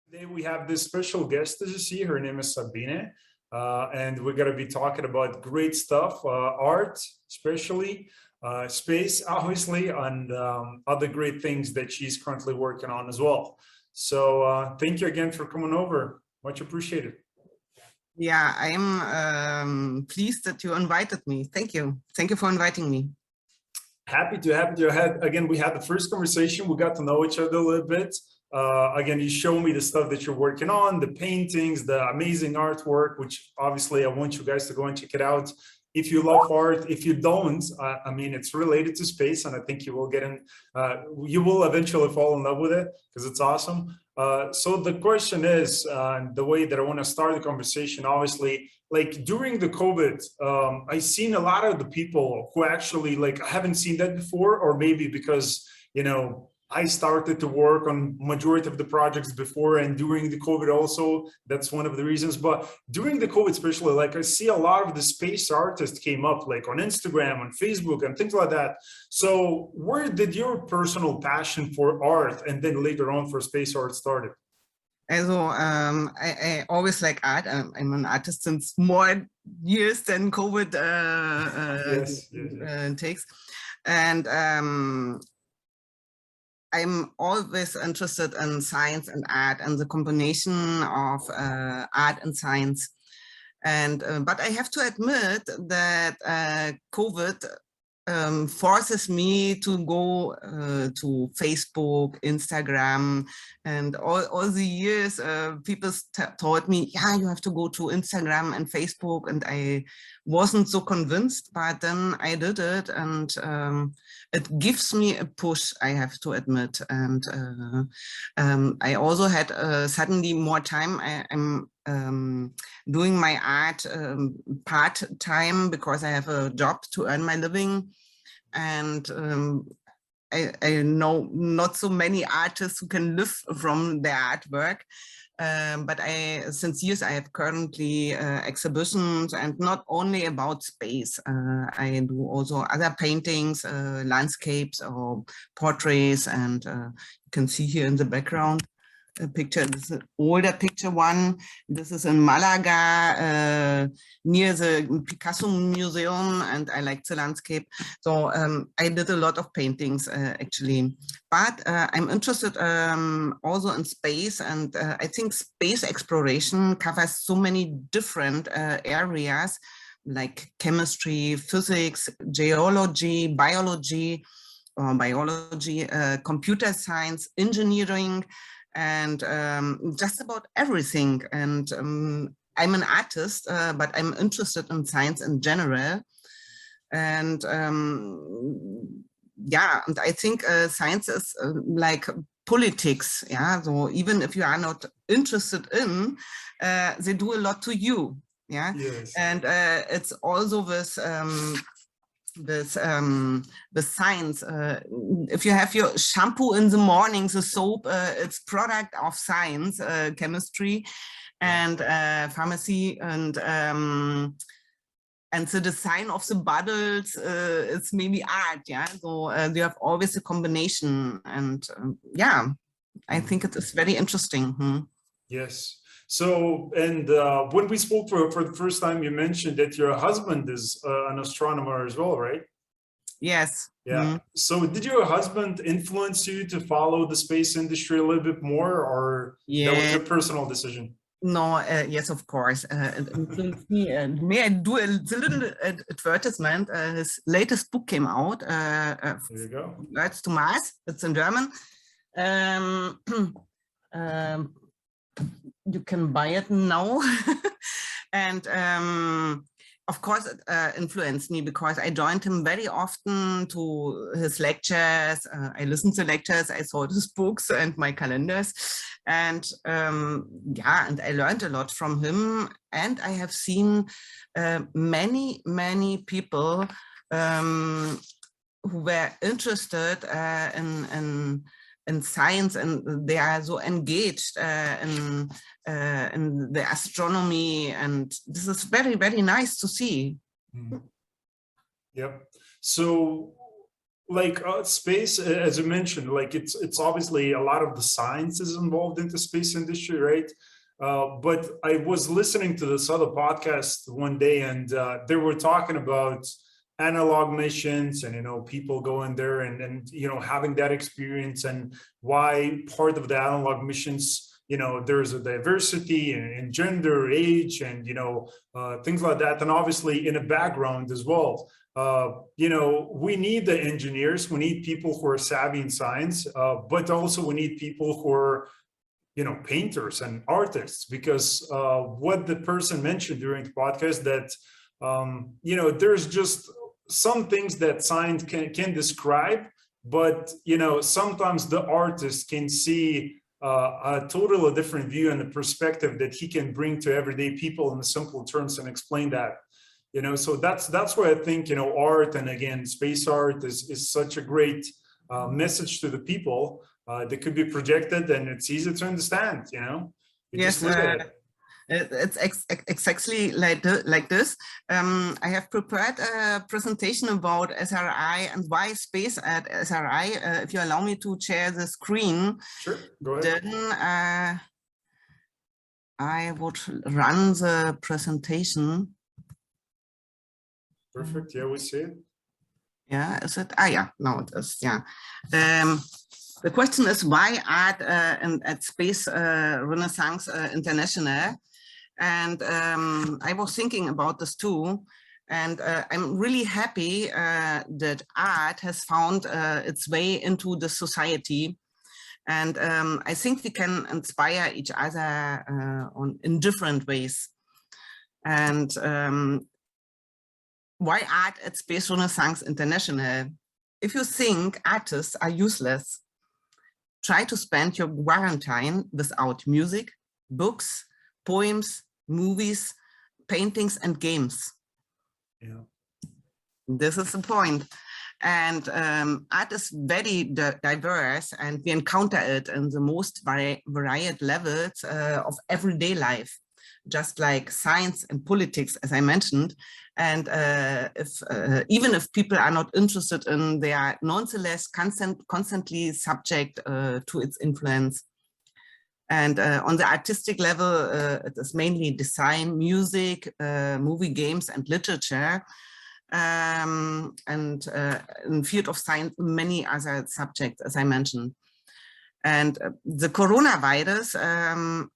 Today we have this special guest, as you see. Her name is Sabine, and we're going to be talking about great stuff, art, especially space, obviously, and other great things that she's currently working on as well. So thank you again for coming over. Much appreciated. Yeah, I am pleased that you invited me. Thank you. Thank you for inviting me. Happy to. Again, we had the first conversation. We got to know each other a little bit. Again, you show me the stuff that you're working on, the paintings, the amazing artwork, which obviously I want you guys to go and check it out. If you love art, if you don't, I mean, it's related to space, and I think you will get in, you will eventually fall in love with it because it's awesome. So the question is, the way that I want to start the conversation, obviously, like during the COVID, I've seen a lot of the people who actually, like, I haven't seen that before, or maybe because, you know, I started to work on majority of the projects before and during the COVID also, that's one of the reasons. But during the COVID especially, like I see a lot of the space artists came up like on Instagram, on Facebook and things like that. So where did your personal passion for art and then later on for space art started? Also, I always like art. I'm an artist since more years than COVID takes. And I'm always interested in science and art and the combination of art and science. And but I have to admit that COVID forces me to go to Facebook, Instagram, and all the years people told me, yeah, you have to go to Instagram and Facebook, and I wasn't so convinced, but then I did it, and it gives me a push, I have to admit. And I also had suddenly more time. I'm doing my art part-time because I have a job to earn my living. And I know not so many artists who can live from their artwork. But since years, I have currently exhibitions, and not only about space. I do also other paintings, landscapes or portraits, and you can see here in the background a picture. This is an older picture one. This is in Malaga, near the Picasso Museum, and I like the landscape. So I did a lot of paintings actually, but I'm interested also in space, and I think space exploration covers so many different areas like chemistry, physics, geology, biology, computer science, engineering, and just about everything. And I'm an artist, but I'm interested in science in general. And yeah, and I think science is like politics. Yeah, so even if you are not interested in, they do a lot to you. Yeah, yes. And it's also with the science. If you have your shampoo in the morning, the soap, it's product of science, chemistry, and pharmacy, and the design of the bottles, it's maybe art. Yeah, so you have always a combination, and yeah, I think it is very interesting. Yes. So, and when we spoke for the first time, you mentioned that your husband is an astronomer as well, right? Yes. Yeah. So did your husband influence you to follow the space industry a little bit more, or that was your personal decision? No, yes, of course. It influenced me. And may I do a little advertisement? His latest book came out. There you go. Words to Mars. It's in German. You can buy it now. And of course, it influenced me because I joined him very often to his lectures. I listened to lectures, I saw his books and my calendars. And yeah, and I learned a lot from him. And I have seen many people who were interested in science, and they are so engaged in the astronomy, and this is very nice to see. Yep. So like space, as you mentioned, like it's obviously a lot of the science is involved in the space industry, right? But I was listening to this other podcast one day, and they were talking about analog missions, and people going there and having that experience, and why part of the analog missions, there's a diversity in gender, age, and things like that, and obviously in a background as well. We need the engineers, we need people who are savvy in science, but also we need people who are, painters and artists, because what the person mentioned during the podcast, that, there's just some things that science can describe, but, sometimes the artist can see a totally different view and a perspective that he can bring to everyday people in simple terms and explain that. So that's why I think, art, and again, space art is such a great message to the people that could be projected, and it's easy to understand, you Yes, just look at it. it's exactly like this. I have prepared a presentation about SRI and why space at SRI. If you allow me to share the screen, Sure, go ahead. then I would run the presentation. Perfect. Yeah, we see it. Yeah, is it? Yeah, now it is. Yeah. The question is why art at Space Renaissance International, and I was thinking about this too, and I'm really happy that art has found its way into the society, and I think we can inspire each other in different ways. And why art at Space Renaissance International? If you think artists are useless, try to spend your quarantine without music, books, poems, movies, paintings, and games. Yeah. This is the point. And art is very diverse, and we encounter it in the most varied levels of everyday life, just like science and politics, as I mentioned. And even if people are not interested in, they are nonetheless constantly subject to its influence. And on the artistic level, it is mainly design, music, movie, games, and literature. And in the field of science, many other subjects, as I mentioned. And the coronavirus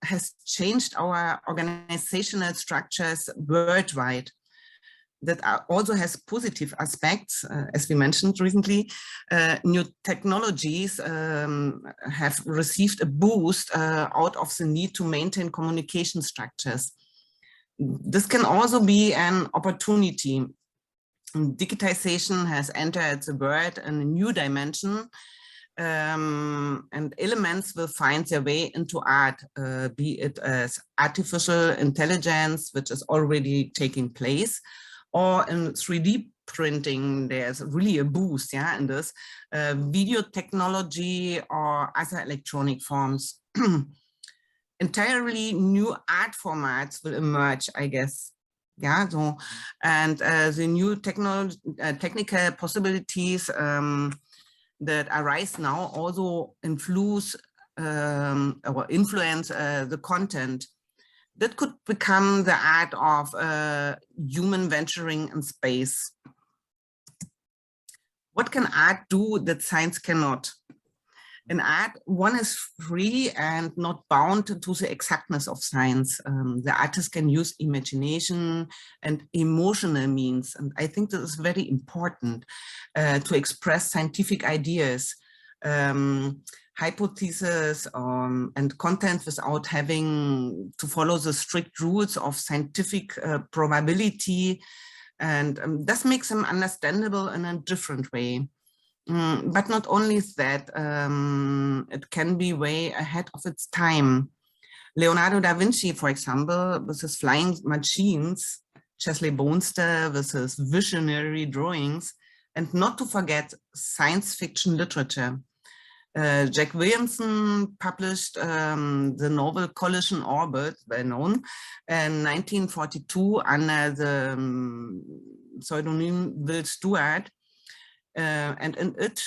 has changed our organizational structures worldwide. That also has positive aspects, as we mentioned recently. New technologies have received a boost out of the need to maintain communication structures. This can also be an opportunity. Digitization has entered the world in a new dimension, and elements will find their way into art, be it as artificial intelligence, which is already taking place, or in 3D printing. There's really a boost, yeah, in this video technology or other electronic forms. Entirely new art formats will emerge, I guess. Yeah, so, and the new technical possibilities that arise now also influence the content that could become the art of human venturing in space. What can art do that science cannot? In art, one is free and not bound to the exactness of science. The artist can use imagination and emotional means. And I think this is very important to express scientific ideas, hypotheses, and content without having to follow the strict rules of scientific probability. And this makes them understandable in a different way. But not only that, it can be way ahead of its time. Leonardo da Vinci, for example, with his flying machines, Chesley Bonster with his visionary drawings, and not to forget science fiction literature. Jack Williamson published the novel Collision Orbit, well known, in 1942 under the pseudonym Will Stewart. And in it,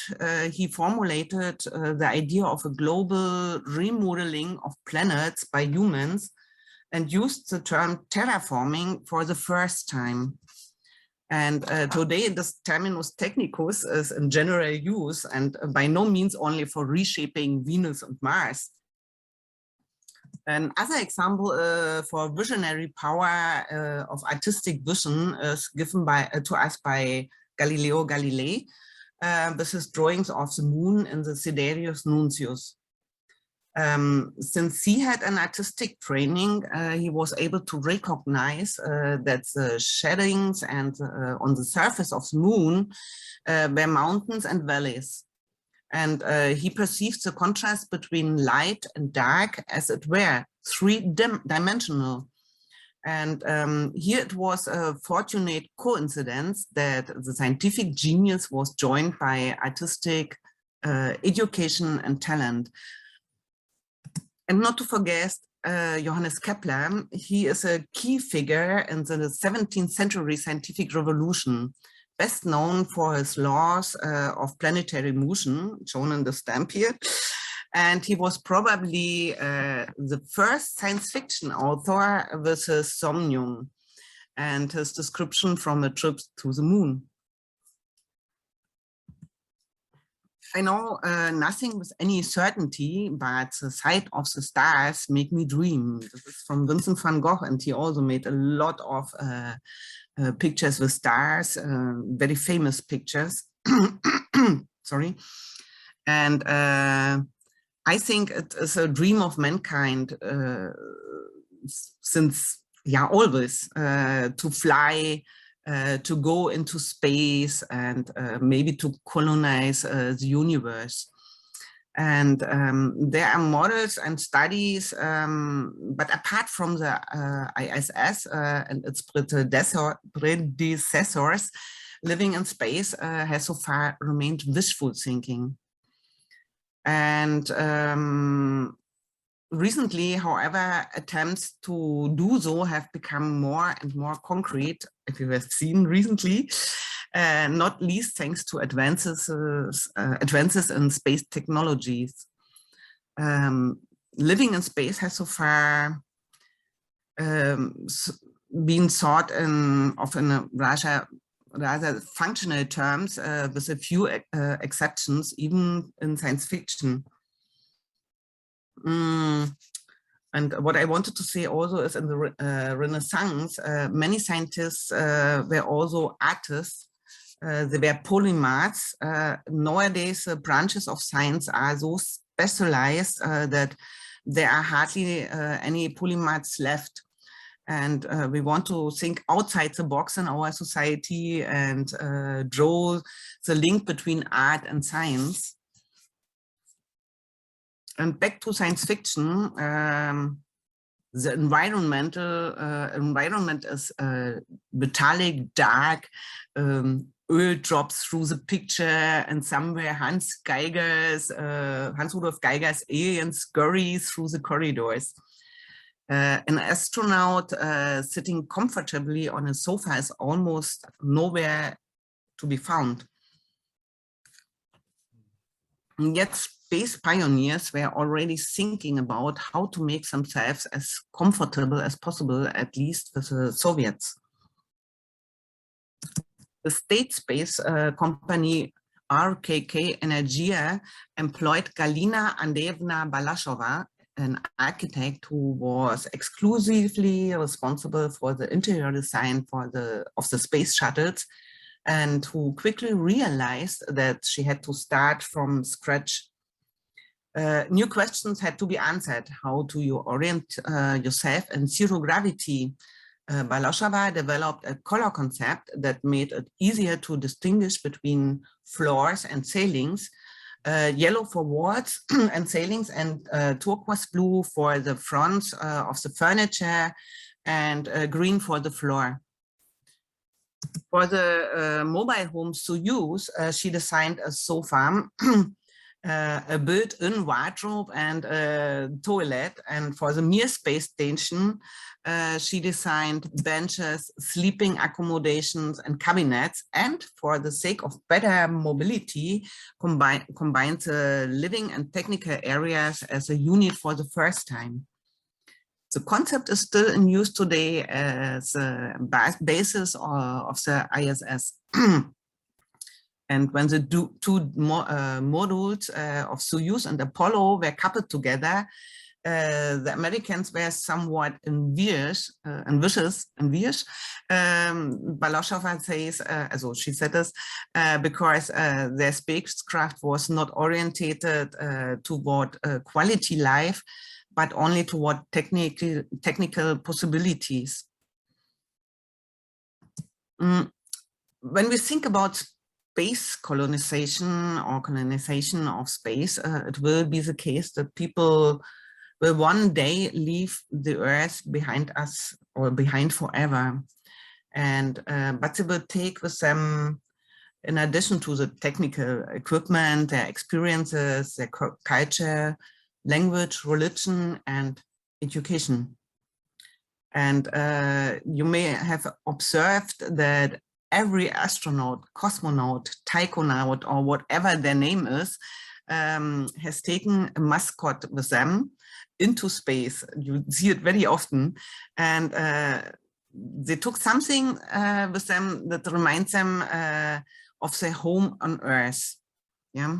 he formulated the idea of a global remodeling of planets by humans and used the term terraforming for the first time. And today this terminus technicus is in general use and by no means only for reshaping Venus and Mars. Another example for visionary power of artistic vision is given to us by Galileo Galilei with his drawings of the moon in the Sidereus Nuncius. Since he had an artistic training, he was able to recognize that the shadings and on the surface of the moon were mountains and valleys. And he perceived the contrast between light and dark as it were three-dimensional. And here it was a fortunate coincidence that the scientific genius was joined by artistic education and talent. And not to forget Johannes Kepler, he is a key figure in the 17th century scientific revolution, best known for his laws of planetary motion, shown in the stamp here. And he was probably the first science fiction author with his Somnium and his description from a trip to the moon. I know nothing with any certainty, but the sight of the stars make me dream. This is from Vincent van Gogh, and he also made a lot of pictures with stars, very famous pictures. Sorry. And I think it is a dream of mankind since, yeah, always to fly, to go into space and maybe to colonize the universe. And there are models and studies, but apart from the ISS and its predecessors, living in space has so far remained wishful thinking. And recently, however, attempts to do so have become more and more concrete, if you have seen recently, not least thanks to advances in space technologies. Living in space has so far been thought of in a rather functional terms, with a few exceptions, even in science fiction. And what I wanted to say also is in the Renaissance, many scientists were also artists. They were polymaths. Nowadays, branches of science are so specialized that there are hardly any polymaths left. And we want to think outside the box in our society and draw the link between art and science. And back to science fiction, the environment is metallic, dark, oil drops through the picture, and somewhere Hans Rudolf Geiger's aliens scurry through the corridors. An astronaut sitting comfortably on a sofa is almost nowhere to be found. And yet space pioneers were already thinking about how to make themselves as comfortable as possible, at least with the Soviets. The state space company RKK Energia employed Galina Andreevna Balashova, an architect who was exclusively responsible for the interior design of the space shuttles, and who quickly realized that she had to start from scratch. New questions had to be answered. How do you orient yourself in zero gravity? Balashova developed a color concept that made it easier to distinguish between floors and ceilings, yellow for walls and ceilings, and turquoise blue for the fronts of the furniture, and green for the floor. For the mobile homes to use, she designed a sofa a built-in wardrobe and a toilet. And for the Mir space station, she designed benches, sleeping accommodations, and cabinets. And for the sake of better mobility, combined the living and technical areas as a unit for the first time. The concept is still in use today as a basis of the ISS. And when the two modules of Soyuz and Apollo were coupled together, the Americans were somewhat envious. Balashova says, she said this, because their spacecraft was not orientated toward quality life, but only toward technical possibilities. When we think about space colonization or colonization of space, it will be the case that people will one day leave the Earth behind us or behind forever. And but they will take with them, in addition to the technical equipment, their experiences, their culture, language, religion, and education. And you may have observed that every astronaut, cosmonaut, taikonaut, or whatever their name is, has taken a mascot with them into space. You see it very often. And they took something with them that reminds them of their home on Earth. Yeah.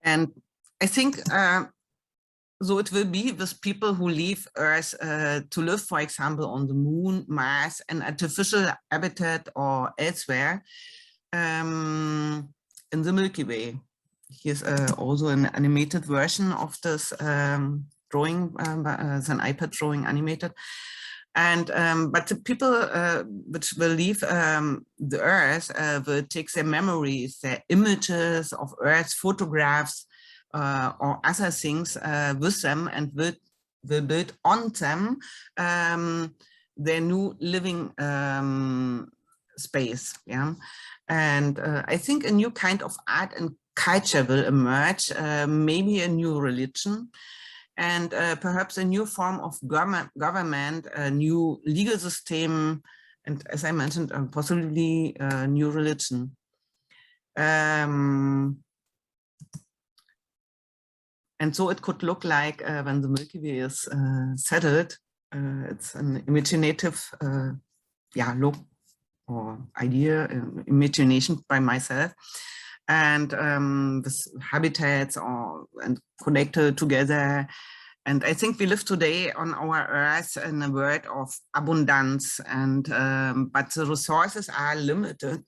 And I think so it will be with people who leave Earth to live, for example, on the Moon, Mars, an artificial habitat, or elsewhere in the Milky Way. Here's also an animated version of this drawing, it's an iPad drawing animated. And but the people which will leave the Earth will take their memories, their images of Earth, photographs, or other things with them, and will build on them their new living space. Yeah, and I think a new kind of art and culture will emerge, maybe a new religion, and perhaps a new form of government, a new legal system, and as I mentioned, possibly a new religion. And so it could look like when the Milky Way is settled. It's an imaginative look or idea, imagination by myself. And with habitats and connected together. And I think we live today on our Earth in a world of abundance, and but the resources are limited.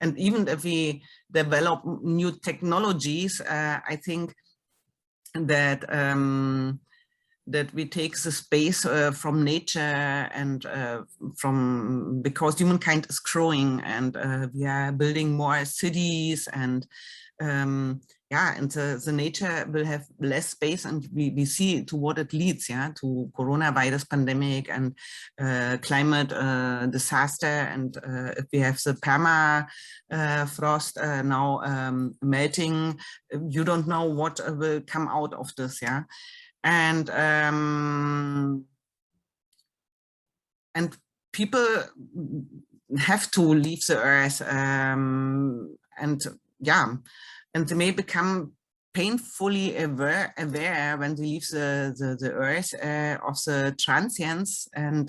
And even if we develop new technologies, I think that that we take the space from nature and because humankind is growing, and we are building more cities, and and the nature will have less space, and we see to what it leads, to coronavirus pandemic and climate disaster. And if we have the permafrost now melting, you don't know what will come out of this, and people have to leave the Earth, and they may become painfully aware when they leave the Earth of the transience, and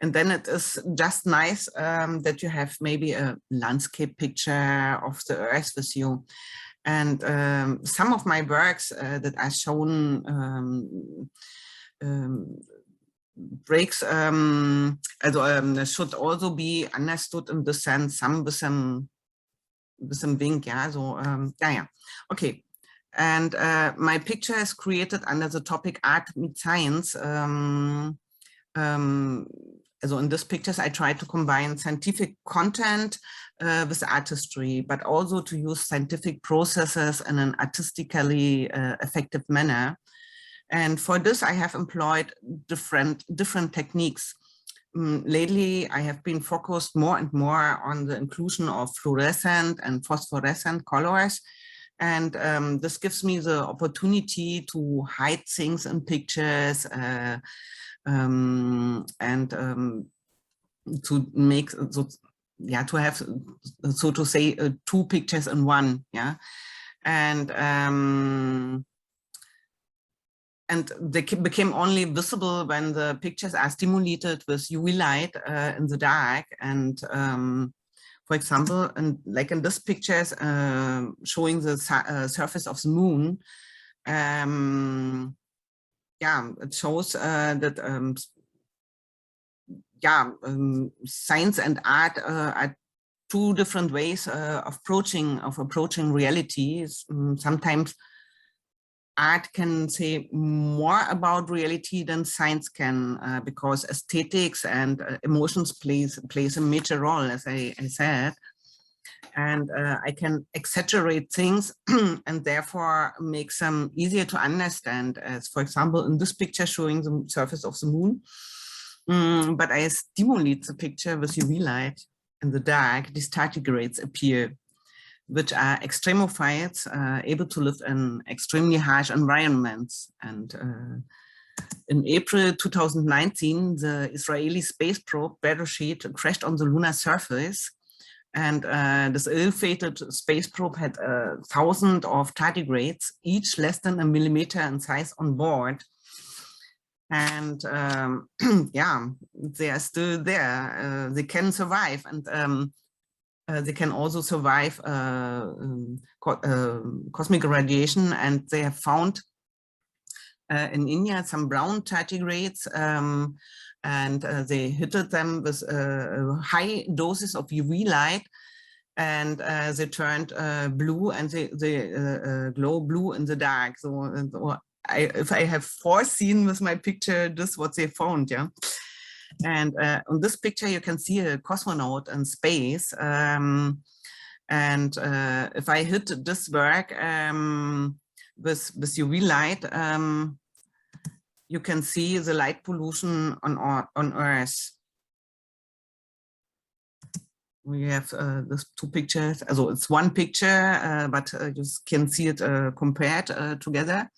then it is just nice that you have maybe a landscape picture of the Earth with you. And some of my works that are shown breaks should also be understood in the sense, some with some wink, okay. And my picture is created under the topic Art Meets Science. So in these pictures, I try to combine scientific content with artistry, but also to use scientific processes in an artistically effective manner. And for this, I have employed different techniques. lately I have been focused more and more on the inclusion of fluorescent and phosphorescent colors. And this gives me the opportunity to hide things in pictures and to make, so, yeah, to have, so to say, two pictures in one, yeah. And they became only visible when the pictures are stimulated with UV light in the dark. And for example, and like in this picture showing the surface of the moon, yeah, it shows that science and art are two different ways of approaching reality. Sometimes art can say more about reality than science can, because aesthetics and emotions plays a major role, as I said. And I can exaggerate things and therefore make them easier to understand, as for example in this picture showing the surface of the moon. But I stimulate the picture with UV light. In the dark, these tardigrades appear, which are extremophiles able to live in extremely harsh environments. And in April 2019, the Israeli space probe Beresheet crashed on the lunar surface. And this ill-fated space probe had 1,000 of tardigrades, each less than a millimeter in size, on board. And yeah, they are still there. They can survive, and they can also survive cosmic radiation. And they have found in India some brown tardigrades, and they hitted them with high doses of UV light, and they turned blue, and they glow blue in the dark. So if I have foreseen with my picture, this is what they found, yeah. And on this picture, you can see a cosmonaut in space. And if I hit this work with UV light, you can see the light pollution on Earth. We have these two pictures. So it's one picture, but you can see it compared together.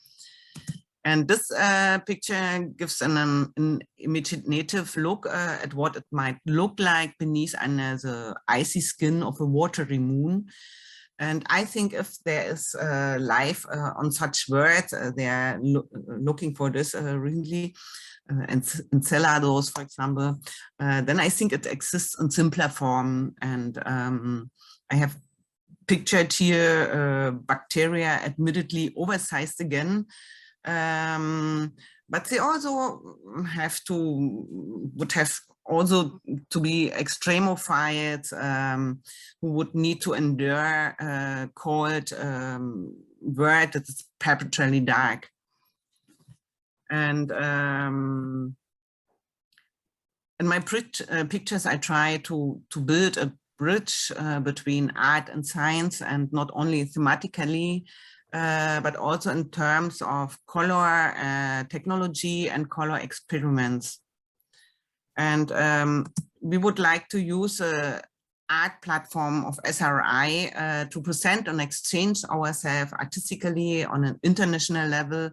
And this picture gives an imaginative look at what it might look like beneath under the icy skin of a watery moon. And I think if there is life on such worlds, they are looking for this really, Enceladus, for example, then I think it exists in simpler form. And I have pictured here bacteria, admittedly oversized again, but they also would have also to be extremophiles who would need to endure cold world that is perpetually dark. And in my pictures, I try to build a bridge between art and science, and not only thematically, but also in terms of color technology and color experiments. And we would like to use an art platform of SRI to present and exchange ourselves artistically on an international level.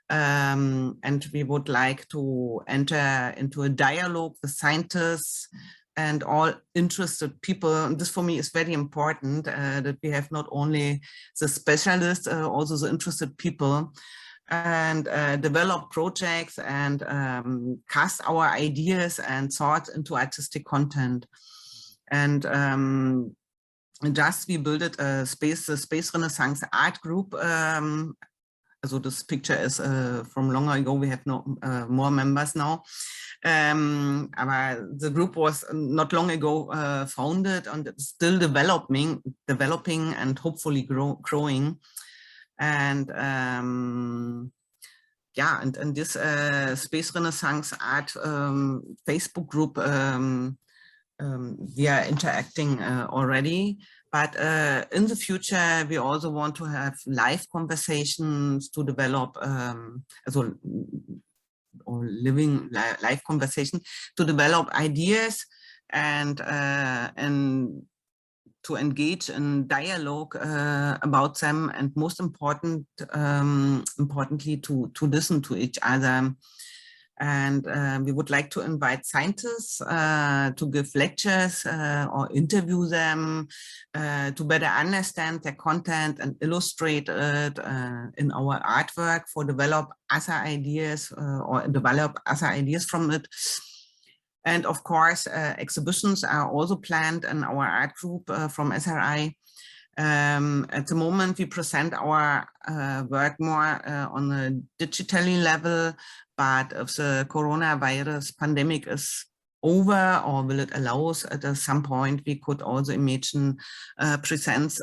And we would like to enter into a dialogue with scientists and all interested people. And this for me is very important, that we have not only the specialists, also the interested people, and develop projects and cast our ideas and thoughts into artistic content. And just we built a Space Renaissance art group. So this picture is from long ago. We have no more members now. The group was not long ago founded, and it's still developing and hopefully growing. And yeah, and this Space Renaissance art Facebook group, we are interacting already. But in the future, we also want to have live conversations to develop, or living live conversation, to develop ideas and to engage in dialogue about them, and most importantly to listen to each other. And we would like to invite scientists to give lectures or interview them to better understand their content and illustrate it in our artwork, for develop other ideas or develop other ideas from it. And of course, exhibitions are also planned in our art group from SRI. At the moment, we present our work more on a digitally level, but if the coronavirus pandemic is over, or will it allow us at some point, we could also imagine present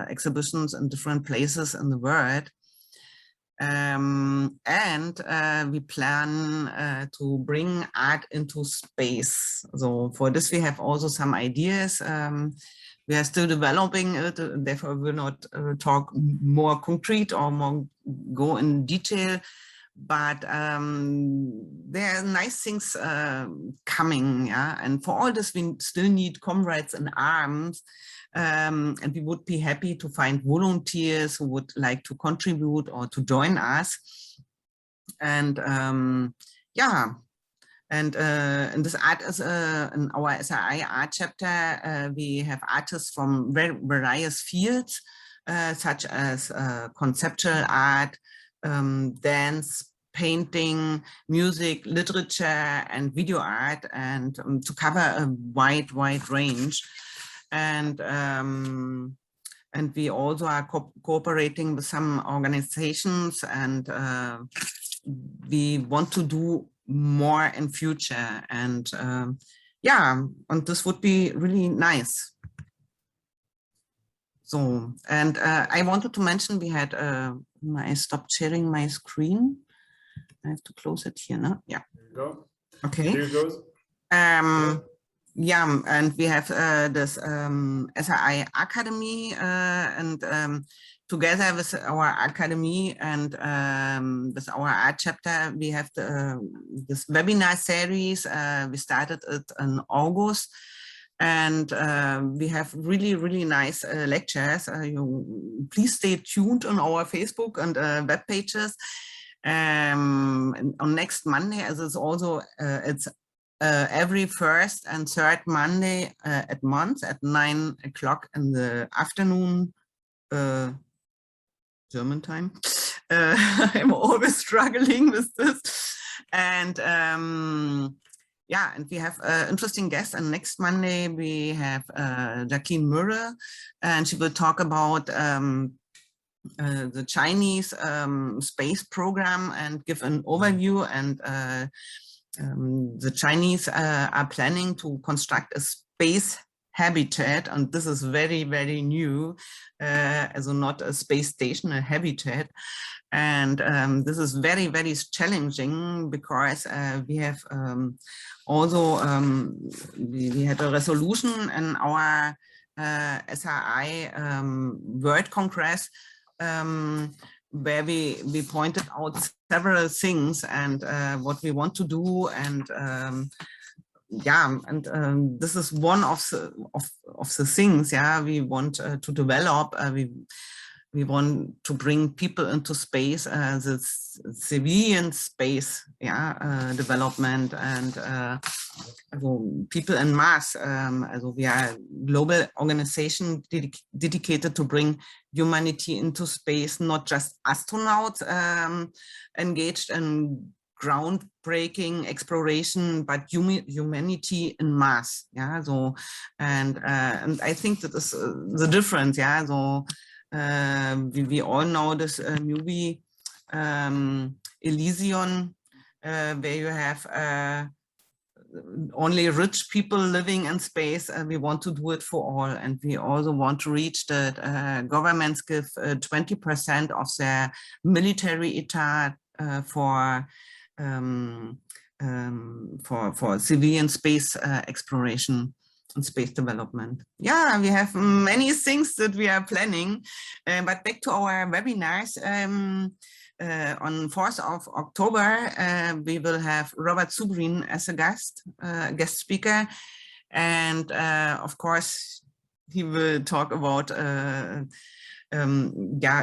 exhibitions in different places in the world. And we plan to bring art into space. So for this, we have also some ideas. We are still developing it, therefore we will not talk more concrete or more go in detail, but there are nice things coming, yeah. And for all this, we still need comrades in arms, and we would be happy to find volunteers who would like to contribute or to join us. And yeah. And this art is in our SRI art chapter, we have artists from various fields, such as conceptual art, dance, painting, music, literature, and video art, and to cover a wide range. And we also are cooperating with some organizations, and we want to do more in future. And yeah, and this would be really nice. So, and I wanted to mention we had, I stopped sharing my screen. I have to close it here now. Yeah. There you go. Okay. Here it goes. Yeah, and we have this SRI Academy, and together with our academy and with our art chapter, we have this webinar series. We started it in August, and we have really nice lectures. Please stay tuned on our Facebook and web pages. On next Monday, as it's also it's every first and third Monday at month at 9 o'clock in the afternoon, German time. I'm always struggling with this. And yeah, and we have interesting guests. And next Monday we have Jacqueline Murray, and she will talk about the Chinese space program and give an overview. And the Chinese are planning to construct a space habitat, and this is very new, also not a space station, a habitat. And this is very challenging, because we have also we had a resolution in our SRI World Congress, where we pointed out several things and what we want to do. And yeah, and this is one of the things, yeah, we want to develop. We want to bring people into space, the civilian space, yeah, development, and people en masse. We are a global organization dedicated to bring humanity into space, not just astronauts engaged in groundbreaking exploration, but humanity en masse. Yeah, so and I think that is the difference. Yeah, so. We all know this movie Elysium, where you have only rich people living in space. We want to do it for all, and we also want to reach that governments give 20% of their military etat for civilian space exploration and space development. Yeah, we have many things that we are planning, but back to our webinars. on 4th of October, we will have Robert Zubrin as a guest speaker. And of course, he will talk about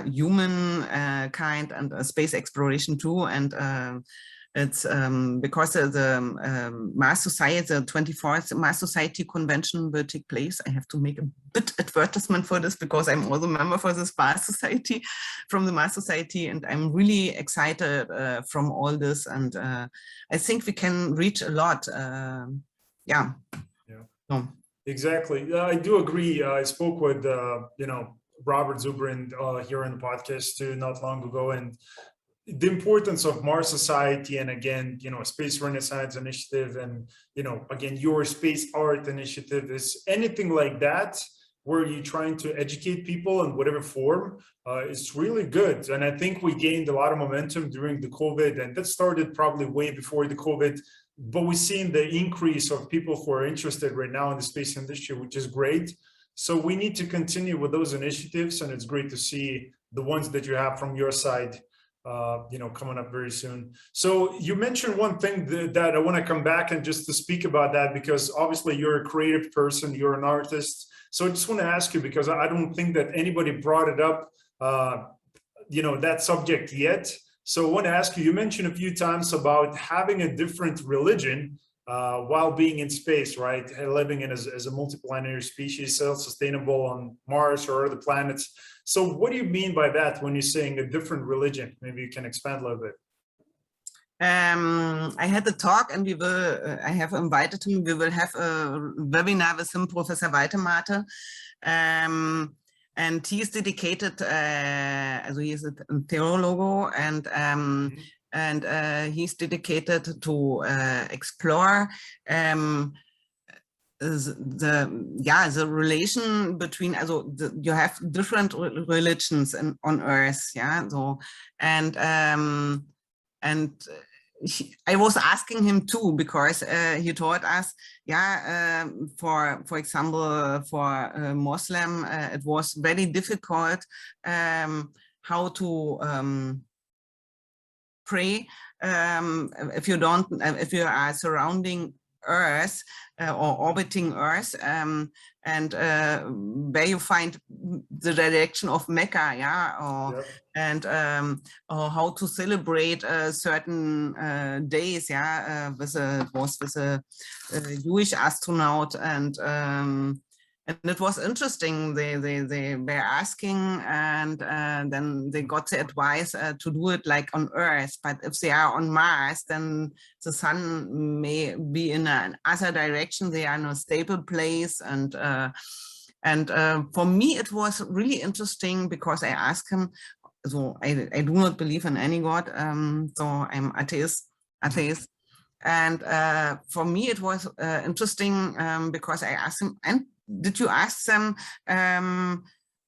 human kind and space exploration too. And it's because the Mars Society, the 24th Mars Society convention will take place. I have to make a bit advertisement for this because I'm also a member for this Mars Society, from the Mars Society, and I'm really excited from all this. And I think we can reach a lot. Yeah. Oh. Exactly. I do agree. I spoke with, Robert Zubrin here on the podcast too, not long ago, and the importance of Mars Society, and again, Space Renaissance Initiative, and, again, your Space Art Initiative is anything like that, where you're trying to educate people in whatever form, it's really good. And I think we gained a lot of momentum during the COVID, and that started probably way before the COVID, but we've seen the increase of people who are interested right now in the space industry, which is great. So we need to continue with those initiatives, and it's great to see the ones that you have from your side, coming up very soon. So you mentioned one thing that I want to come back and just to speak about that, because obviously you're a creative person, you're an artist. So I just want to ask you, because I don't think that anybody brought it up, that subject yet. So I want to ask you, you mentioned a few times about having a different religion while being in space, right? Living in as a multiplanetary species, self-sustainable on Mars or other planets. So what do you mean by that when you're saying a different religion? Maybe you can expand a little bit. I had the talk, and I have invited him. We will have a webinar with him, Professor Waltemate. And he is dedicated, he is a theologo, and he's dedicated to explore the relation between, you have different religions on Earth, I was asking him too, because he told us, for example, for Muslim, it was very difficult how to pray if you are surrounding Earth or orbiting Earth, and where you find the direction of Mecca, or how to celebrate certain days, with a Jewish astronaut, and it was interesting. They were asking, and then they got the advice to do it like on Earth. But if they are on Mars, then the sun may be in another direction. They are in a stable place, and for me it was really interesting, because I asked him. So I do not believe in any God. So I'm atheist. And for me it was interesting, because I asked him, and did you ask them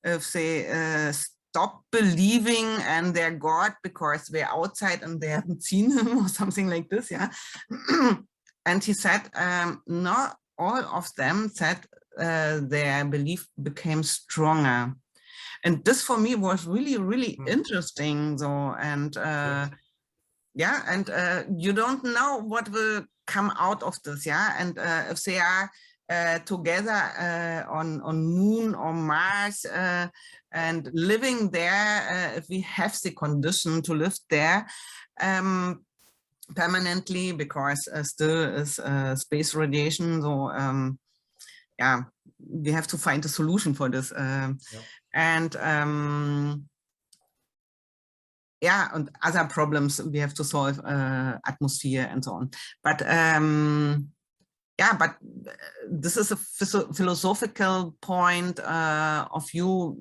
if they stop believing in their God because they're outside and they haven't seen him, or something like this, And he said, not all of them said their belief became stronger. And this for me was really, really interesting, though. And you don't know what will come out of this, and if they are together on Moon or Mars, and living there, if we have the condition to live there permanently, because still is space radiation. So we have to find a solution for this. And and other problems we have to solve, atmosphere and so on. But but this is a philosophical point of view,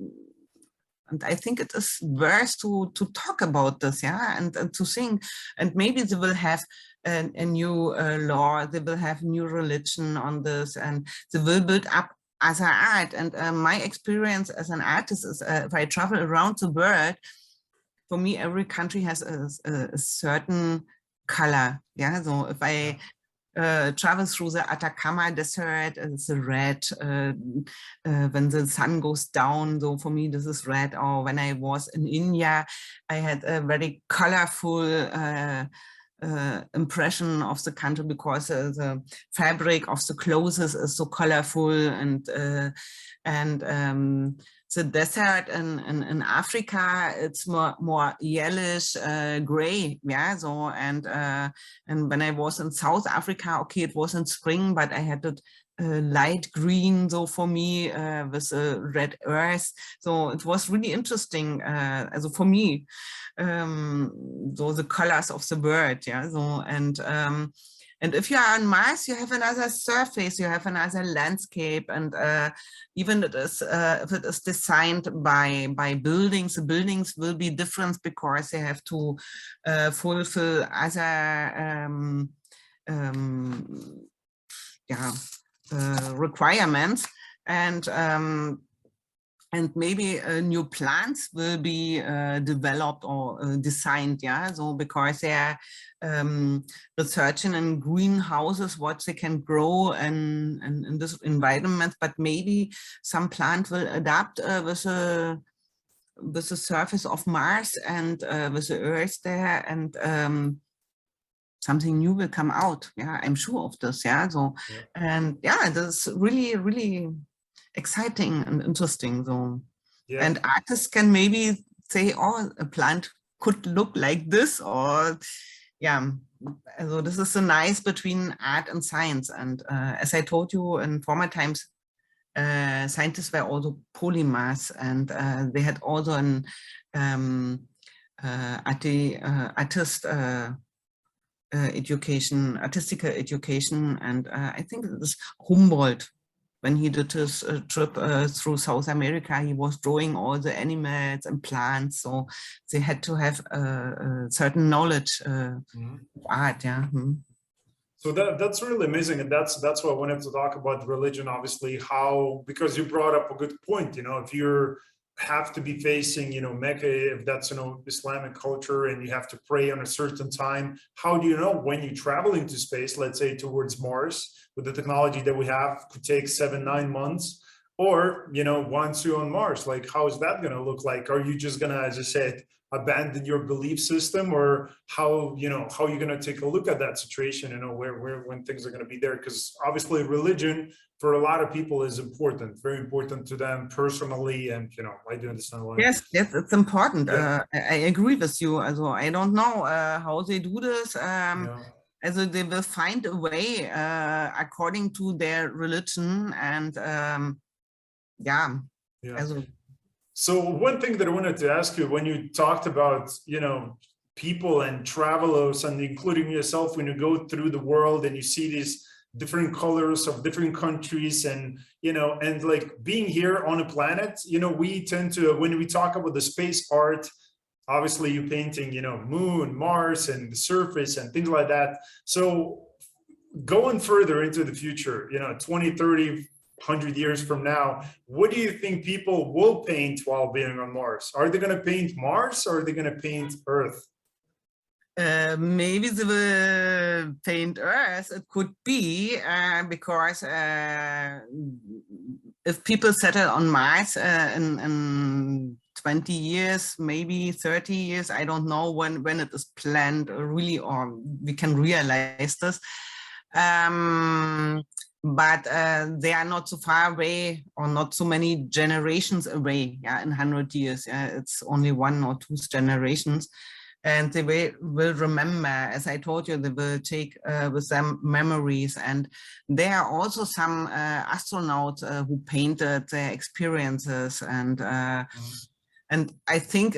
and I think it is worth to talk about this, and to think, and maybe they will have a new law, they will have new religion on this, and they will build up other art. And my experience as an artist is, if I travel around the world, for me, every country has a certain color. So if I travel through the Atacama Desert. It's a red when the sun goes down. So for me, this is red. Or when I was in India, I had a very colorful impression of the country because the fabric of the clothes is so colorful, and the desert in Africa, it's more yellowish, gray, yeah. So and when I was in South Africa, okay, it was in spring, but I had it light green. So for me, with red earth, so it was really interesting. Also for me, so the colors of the bird, yeah. So and if you are on Mars, you have another surface, you have another landscape, and even if it is designed by buildings, the buildings will be different because they have to fulfill other requirements, and maybe new plants will be developed or designed, yeah. So because they are researching in greenhouses what they can grow in this environment, but maybe some plant will adapt with the surface of Mars and with the Earth there, and something new will come out. Yeah, I'm sure of this. Yeah. So and yeah, this is really exciting and interesting. So and artists can maybe say, oh, a plant could look like this, or yeah. So this is so nice between art and science. And as I told you in former times, scientists were also polymaths, and they had also an artist education, artistical education. And I think it was Humboldt. When he did his trip through South America, he was drawing all the animals and plants. So they had to have a certain knowledge of art. Yeah. So that's really amazing, and that's what I wanted to talk about religion. Obviously, how, because you brought up a good point. You know, if you're have to be facing, you know, Mecca, if that's, you know, Islamic culture, and you have to pray on a certain time, how do you know when you travel into space, let's say towards Mars, with the technology that we have, could take 7-9 months, or, you know, once you're on Mars, like, how is that going to look like? Are you just going to, as I said, abandon your belief system, or how, you know, how you're going to take a look at that situation, you know, where when things are going to be there? Because obviously religion for a lot of people is important, very important to them personally, and, you know, I do understand why. Yes, it's important. I agree with you. Also, I don't know how they do this. Also, they will find a way according to their religion, and Also, so one thing that I wanted to ask you, when you talked about, you know, people and travelers, and including yourself, when you go through the world and you see these different colors of different countries, and, you know, and like being here on a planet, you know, we tend to, when we talk about the space art, obviously you're painting, you know, moon, Mars, and the surface and things like that. So going further into the future, you know, 20, 30, 100 years from now, what do you think people will paint while being on Mars? Are they going to paint Mars, or are they going to paint Earth? Maybe they will paint Earth. It could be because if people settle on Mars in 20 years, maybe 30 years, I don't know when it is planned really, or we can realize this. But they are not so far away, or not so many generations away. Yeah, in 100 years, it's only 1 or 2 generations, and they will remember. As I told you, they will take with them memories, and there are also some astronauts who painted their experiences, and I think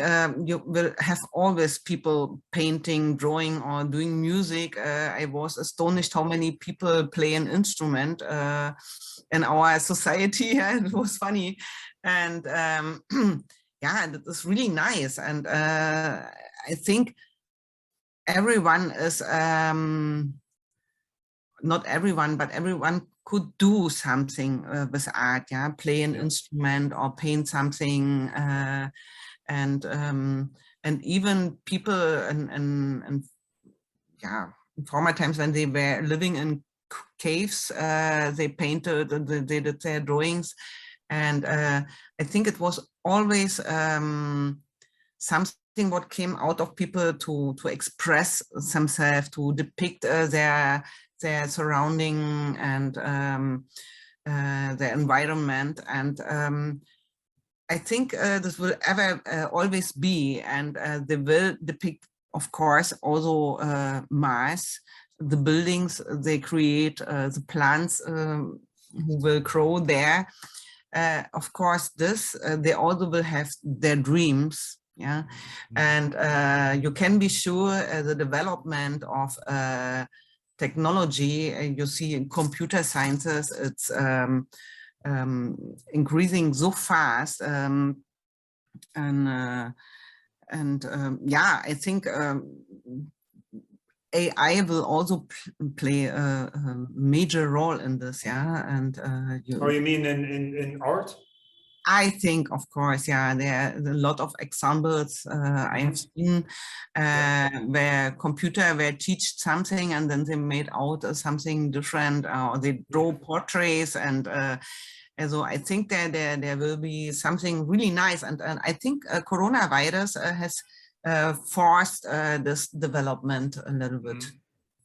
you will have always people painting, drawing, or doing music. I was astonished how many people play an instrument in our society. It was funny. And yeah, it is really nice. And I think everyone is, not everyone, but everyone could do something with art, yeah, play an instrument or paint something, and even people in former times when they were living in caves. They painted, they did their drawings, and I think it was always something what came out of people to express themselves, to depict their surrounding and their environment. And I think this will ever always be, and they will depict, of course, also Mars, the buildings they create, the plants who will grow there. Of course, they also will have their dreams. Yeah, and you can be sure the development of technology, you see in computer sciences, it's increasing so fast, and yeah, I think AI will also play a major role in this. Yeah, and Oh, you mean in art? I think, of course, yeah, there are a lot of examples I have seen where computer were teach something and then they made out something different, or they draw portraits, and so I think there will be something really nice, and I think coronavirus has forced this development a little bit.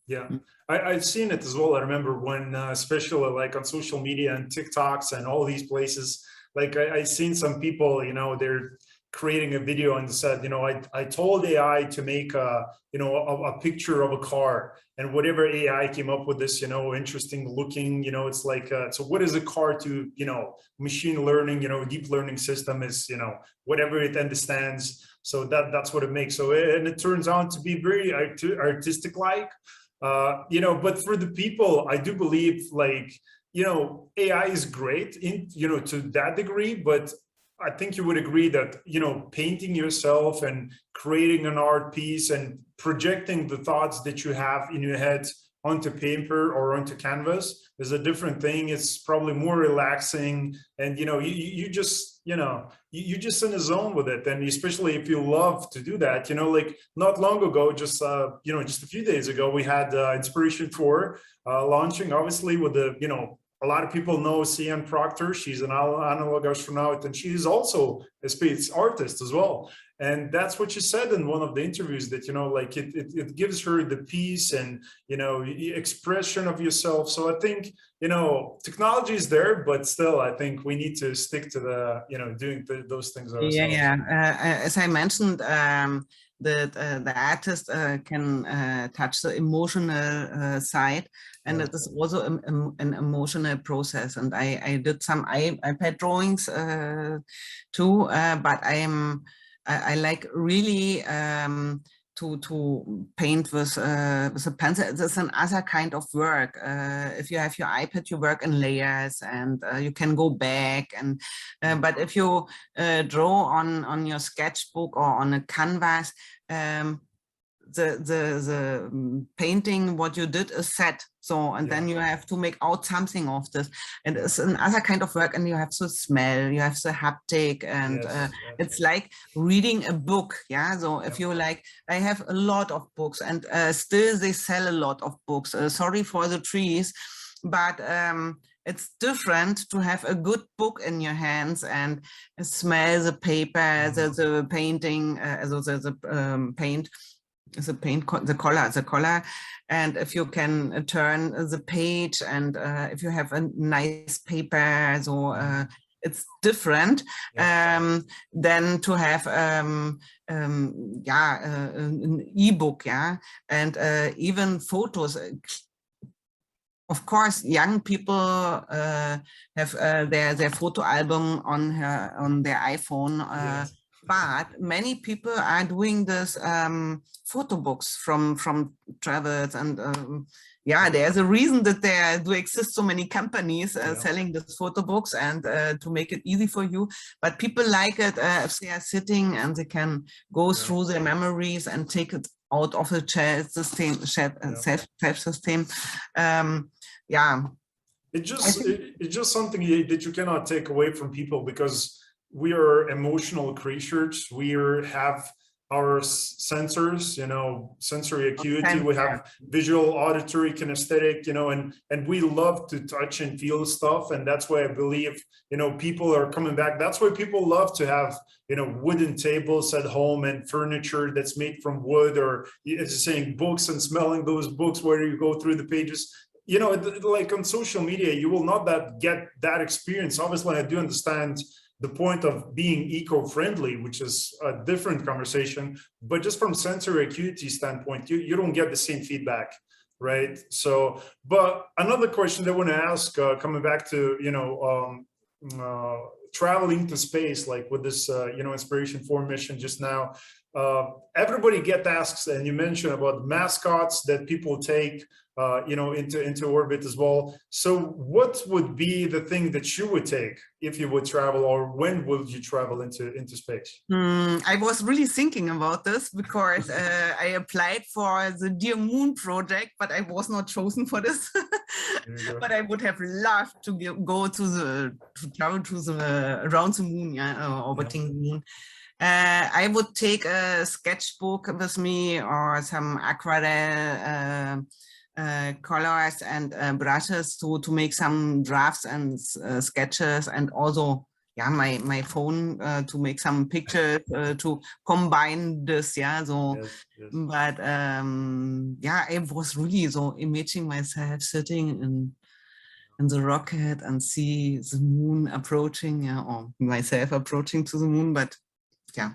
Yeah, I've seen it as well. I remember when, especially like on social media and TikToks and all these places, like I seen some people, you know, they're creating a video and said, you know, I told AI to make a, you know, a picture of a car, and whatever AI came up with this, you know, interesting looking, you know, it's like, so what is a car to, you know, machine learning, you know, deep learning system is, you know, whatever it understands. So that's what it makes. So, and it turns out to be very artistic like, you know, but for the people, I do believe, like, you know, AI is great in, you know, to that degree, but I think you would agree that, you know, painting yourself and creating an art piece and projecting the thoughts that you have in your head onto paper or onto canvas is a different thing. It's probably more relaxing, and, you know, you just, you know, you just in a zone with it. And especially if you love to do that, you know, like not long ago, just, you know, just a few days ago, we had Inspiration 4 launching, obviously, with the, you know, a lot of people know Sian Proctor. She's an analog astronaut, and she's also a space artist as well. And that's what she said in one of the interviews, that, you know, like it gives her the peace and, you know, expression of yourself. So I think, you know, technology is there, but still, I think we need to stick to the, you know, doing those things ourselves. Yeah. As I mentioned, the artist can touch the emotional side, and it is also an emotional process. And I did some iPad drawings too, but I like really to paint with a pencil. It's another kind of work. If you have your iPad, you work in layers, and you can go back. And but if you draw on your sketchbook or on a canvas, the painting what you did is set. So, and then you have to make out something of this, and it's another kind of work, and you have to smell, you have the haptic, and it's like reading a book. Yeah, so if you like, I have a lot of books, and still they sell a lot of books. Sorry for the trees, but it's different to have a good book in your hands and smell the paper, the painting, the paint, the color, and if you can turn the page, and if you have a nice paper, so it's different than to have an ebook, and even photos. Of course, young people have their photo album on their iPhone. But many people are doing this photo books from travels, and there's a reason that there do exist so many companies selling these photo books, and to make it easy for you. But people like it if they are sitting and they can go through their memories and take it out of the self-system. It's just something that you cannot take away from people, because we are emotional creatures. We have our sensors, sensory acuity. We have visual, auditory, kinesthetic, and we love to touch and feel stuff. And that's why I believe, people are coming back. That's why people love to have, wooden tables at home and furniture that's made from wood, or it's saying books and smelling those books where you go through the pages. Like on social media, you will not get that experience. Obviously, I do understand the point of being eco-friendly, which is a different conversation, but just from sensory acuity standpoint, you don't get the same feedback, right? So, but another question that I want to ask, coming back to, traveling to space, like with this, Inspiration4 mission just now, everybody gets asks, and you mentioned about mascots that people take, into orbit as well. So what would be the thing that you would take if you would travel, or when would you travel into space? I was really thinking about this because I applied for the Dear Moon project, but I was not chosen for this. But I would have loved to travel around the moon, orbiting the moon. I would take a sketchbook with me, or some aquarelle colors and brushes to make some drafts and sketches, and also my phone to make some pictures to combine this. So yes. But I was really so imagining myself sitting in the rocket and see the moon approaching, or myself approaching to the moon. But yeah.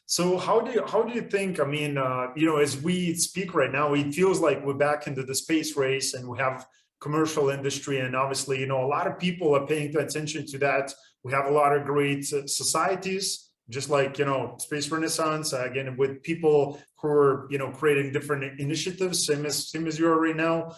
So how do you think, I mean, as we speak right now, it feels like we're back into the space race, and we have commercial industry, and obviously, a lot of people are paying attention to that. We have a lot of great societies, just like, Space Renaissance, again, with people who are, creating different initiatives, same as you are right now.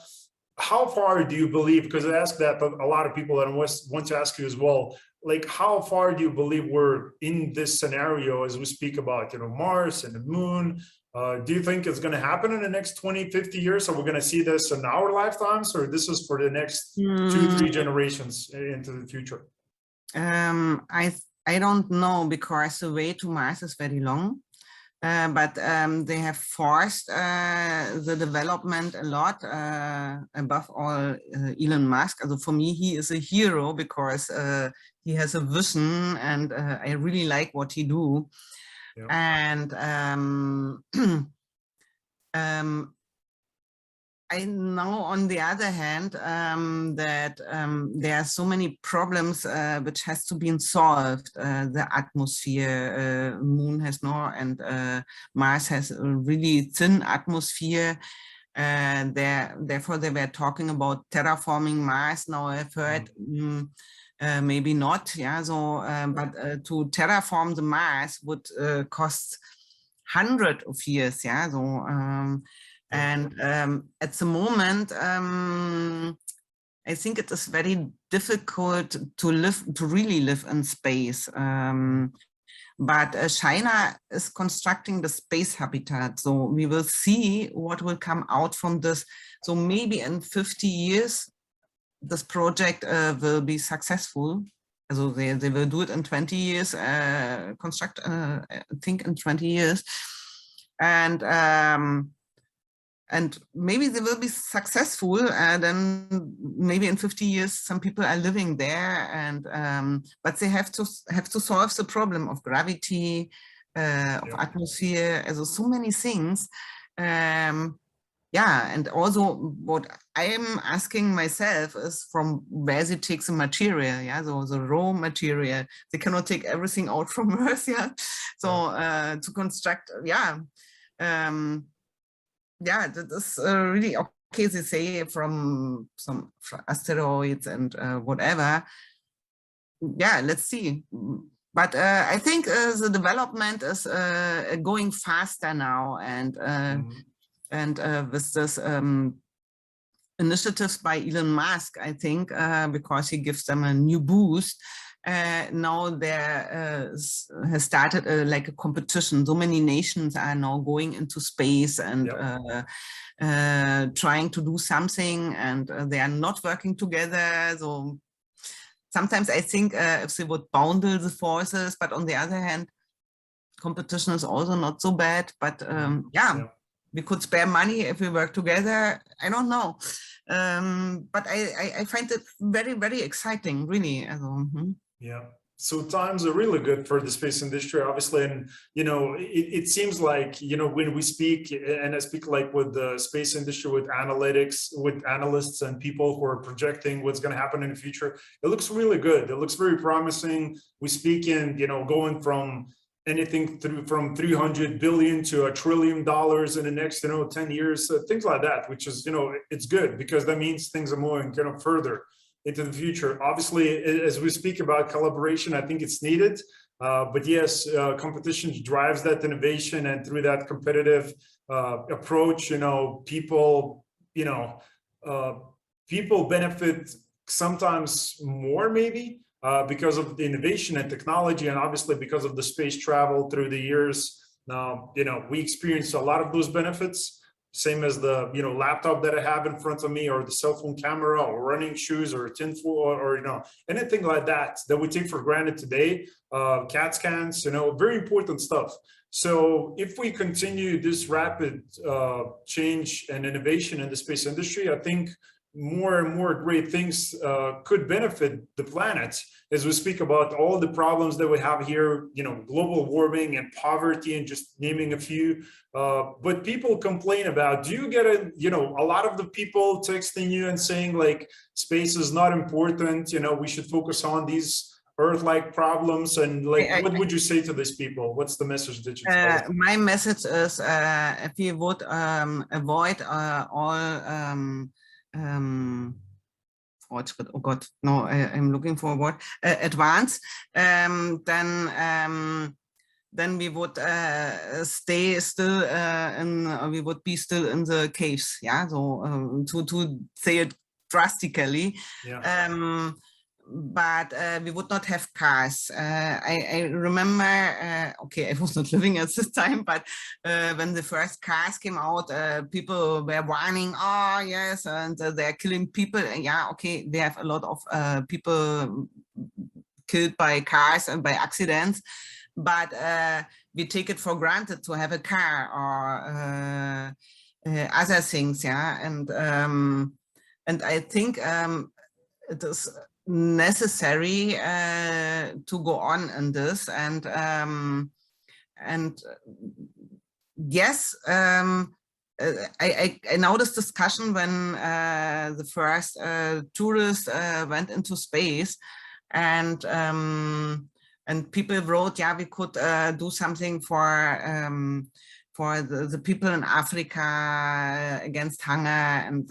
How far do you believe, because I asked that, but a lot of people, and I want to ask you as well, like, how far do you believe we're in this scenario as we speak about, Mars and the moon? Do you think it's going to happen in the next 20, 50 years? Are we going to see this in our lifetimes, or this is for the next 2-3 generations into the future? I don't know, because the way to Mars is very long. But they have forced the development a lot, above all Elon Musk. Also for me, he is a hero, because he has a vision, and I really like what he do. Yeah. And I know, on the other hand, that there are so many problems which has to be solved. The atmosphere, moon has no, and Mars has a really thin atmosphere. Therefore, they were talking about terraforming Mars. Now I've heard maybe not. So, but to terraform the Mars would cost hundreds of years. So. And at the moment, I think it is very difficult to really live in space. But China is constructing the space habitat. So we will see what will come out from this. So maybe in 50 years, this project will be successful. So they will do it in 20 years, I think in 20 years. And maybe they will be successful, and then maybe in 50 years some people are living there, and but they have to solve the problem of gravity, of atmosphere, so many things. And also what I am asking myself is from where they take the material, so the raw material. They cannot take everything out from Earth, so to construct, that is really okay. They say from some asteroids and whatever. Let's see. But I think the development is going faster now, and with this initiatives by Elon Musk, I think, because he gives them a new boost. Now there has started like a competition. So many nations are now going into space and trying to do something, and they are not working together. So sometimes I think if they would bundle the forces, but on the other hand, competition is also not so bad, but yeah, we could spare money if we work together. I don't know, but I find it very, very exciting, really. Yeah. So times are really good for the space industry, obviously. And, it seems like, when we speak, and I speak like with the space industry, with analytics, with analysts and people who are projecting what's going to happen in the future, it looks really good. It looks very promising. We speak in, going from anything from 300 billion to $1 trillion in the next, 10 years, things like that, which is, it's good because that means things are moving further into the future. Obviously, as we speak about collaboration, I think it's needed. But yes, competition drives that innovation, and through that competitive approach, people, people benefit sometimes more, maybe because of the innovation and technology, and obviously because of the space travel through the years. Now, we experienced a lot of those benefits. Same as the laptop that I have in front of me, or the cell phone camera, or running shoes, or tinfoil, or anything like that we take for granted today. CAT scans, very important stuff. So if we continue this rapid change and innovation in the space industry, I think more and more great things could benefit the planet, as we speak about all the problems that we have here, global warming and poverty, and just naming a few. But people complain about, do you get a lot of the people texting you and saying like, space is not important, we should focus on these Earth-like problems, and like, what would you say to these people? What's the message that you tell them? My message is, if we would avoid all oh God, no, I'm looking for a word, advance, then we would stay still we would be still in the caves, yeah, so to say it drastically. Yeah. But we would not have cars. I remember, okay, I was not living at this time, but when the first cars came out, people were warning, oh yes, and they're killing people. And yeah, okay, they have a lot of people killed by cars and by accidents, but we take it for granted to have a car or other things, yeah. And I think it is necessary to go on in this, and yes, I know this discussion when the first tourists went into space, and people wrote, yeah, we could do something for the people in Africa against hunger, and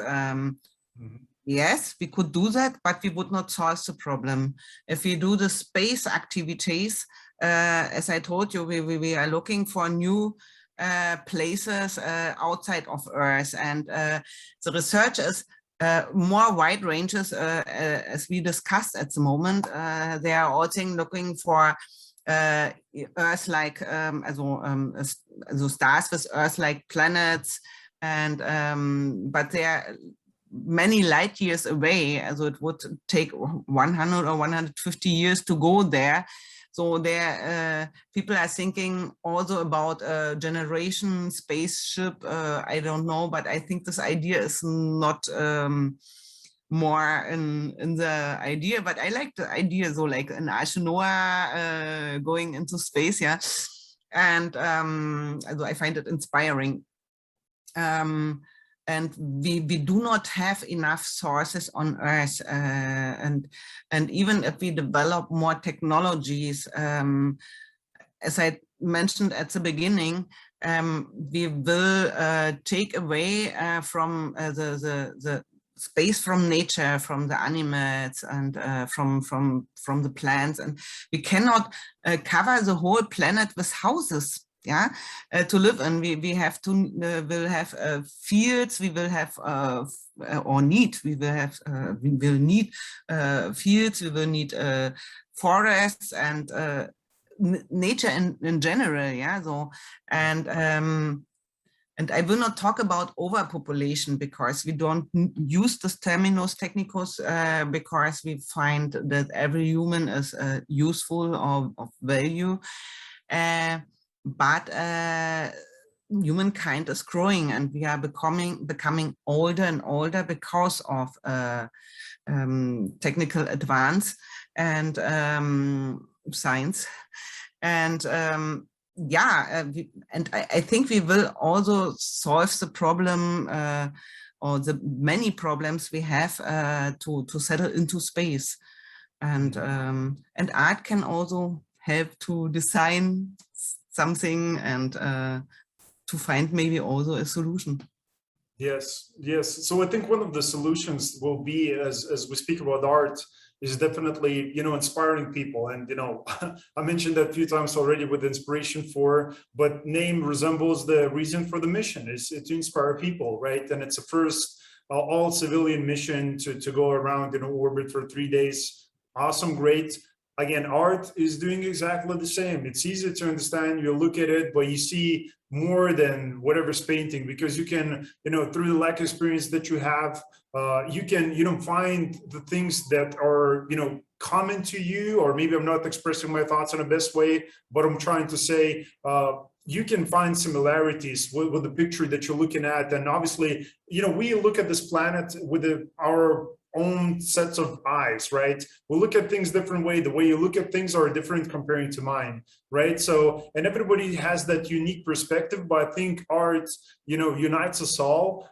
yes, we could do that, but we would not solve the problem. If we do the space activities, as I told you, we are looking for new places outside of Earth, and the research is more wide ranges, as we discussed at the moment. They are also looking for Earth-like, also stars with Earth-like planets, and but they are many light years away, so it would take 100 or 150 years to go there. So there, people are thinking also about a generation spaceship. I don't know, but I think this idea is not more in the idea. But I like the idea, so like an astronaut going into space, yeah. And also I find it inspiring. And we do not have enough sources on Earth, and even if we develop more technologies, as I mentioned at the beginning, we will take away from the space from nature, from the animals, and from the plants, and we cannot cover the whole planet with houses. Yeah, to live in, we have to will have fields. We will have or need. We will have we will need fields. We will need forests and nature in general. Yeah. So and I will not talk about overpopulation, because we don't use this terminus technicus, because we find that every human is useful or of value. but humankind is growing, and we are becoming older and older because of technical advance and science. And yeah, I think we will also solve the problem or the many problems we have to settle into space. And art can also help to design something and to find maybe also a solution. Yes, yes. So I think one of the solutions will be, as we speak about art, is definitely, you know, inspiring people. And, you know, I mentioned that a few times already with inspiration for, but name resembles the reason for the mission is to inspire people, right? And it's a first all civilian mission to go around in orbit for 3 days. Awesome, great. Again, art is doing exactly the same. It's easy to understand. You look at it, but you see more than whatever's painting, because you can, you know, through the lack of experience that you have, you can, you know, find the things that are, you know, common to you, or maybe I'm not expressing my thoughts in the best way, but I'm trying to say, you can find similarities with the picture that you're looking at. And obviously, you know, we look at this planet with our own sets of eyes, right? We'll look at things different way. The way you look at things are different comparing to mine, right? So, and everybody has that unique perspective, but I think art, you know, unites us all,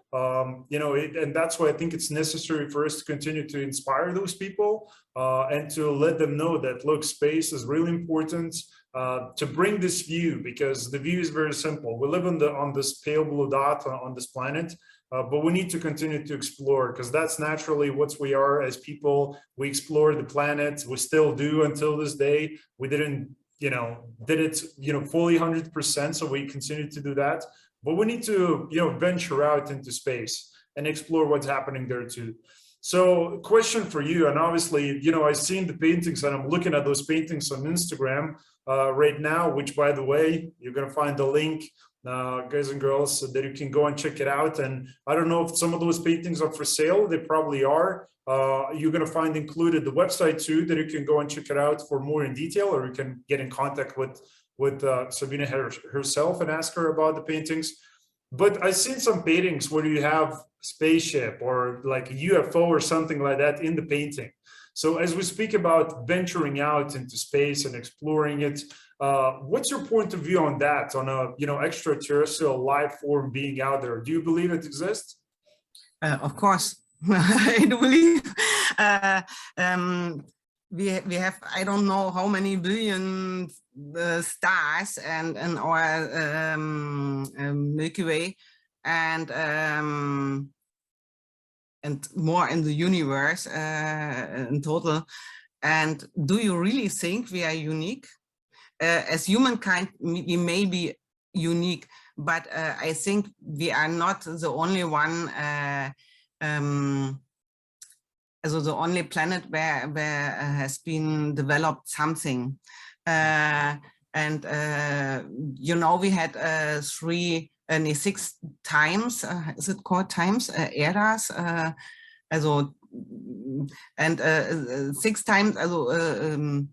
you know, and that's why I think it's necessary for us to continue to inspire those people and to let them know that, look, space is really important, to bring this view, because the view is very simple. We live on this pale blue dot on this planet. But we need to continue to explore, because that's naturally what we are as people. We explore the planet. We still do until this day. We didn't, you know, did it, you know, fully 100%. So we continue to do that. But we need to, you know, venture out into space and explore what's happening there too. So question for you, and obviously, you know, I've seen the paintings and I'm looking at those paintings on Instagram right now, which, by the way, you're going to find the link, guys and girls, so that you can go and check it out. And I don't know if some of those paintings are for sale. They probably are. You're going to find included the website too, that you can go and check it out for more in detail, or you can get in contact with Sabine herself and ask her about the paintings. But I've seen some paintings where you have spaceship or like a UFO or something like that in the painting. So as we speak about venturing out into space and exploring it, what's your point of view on that, on a, you know, extraterrestrial life form being out there? Do you believe it exists? Of course, I do believe. We have, I don't know how many billion stars and our Milky Way, and more in the universe in total. And do you really think we are unique? As humankind, we may be unique, but I think we are not the only one, also the only planet where has been developed something. And you know, we had 6 times, is it called times, eras, also, and 6 times, also,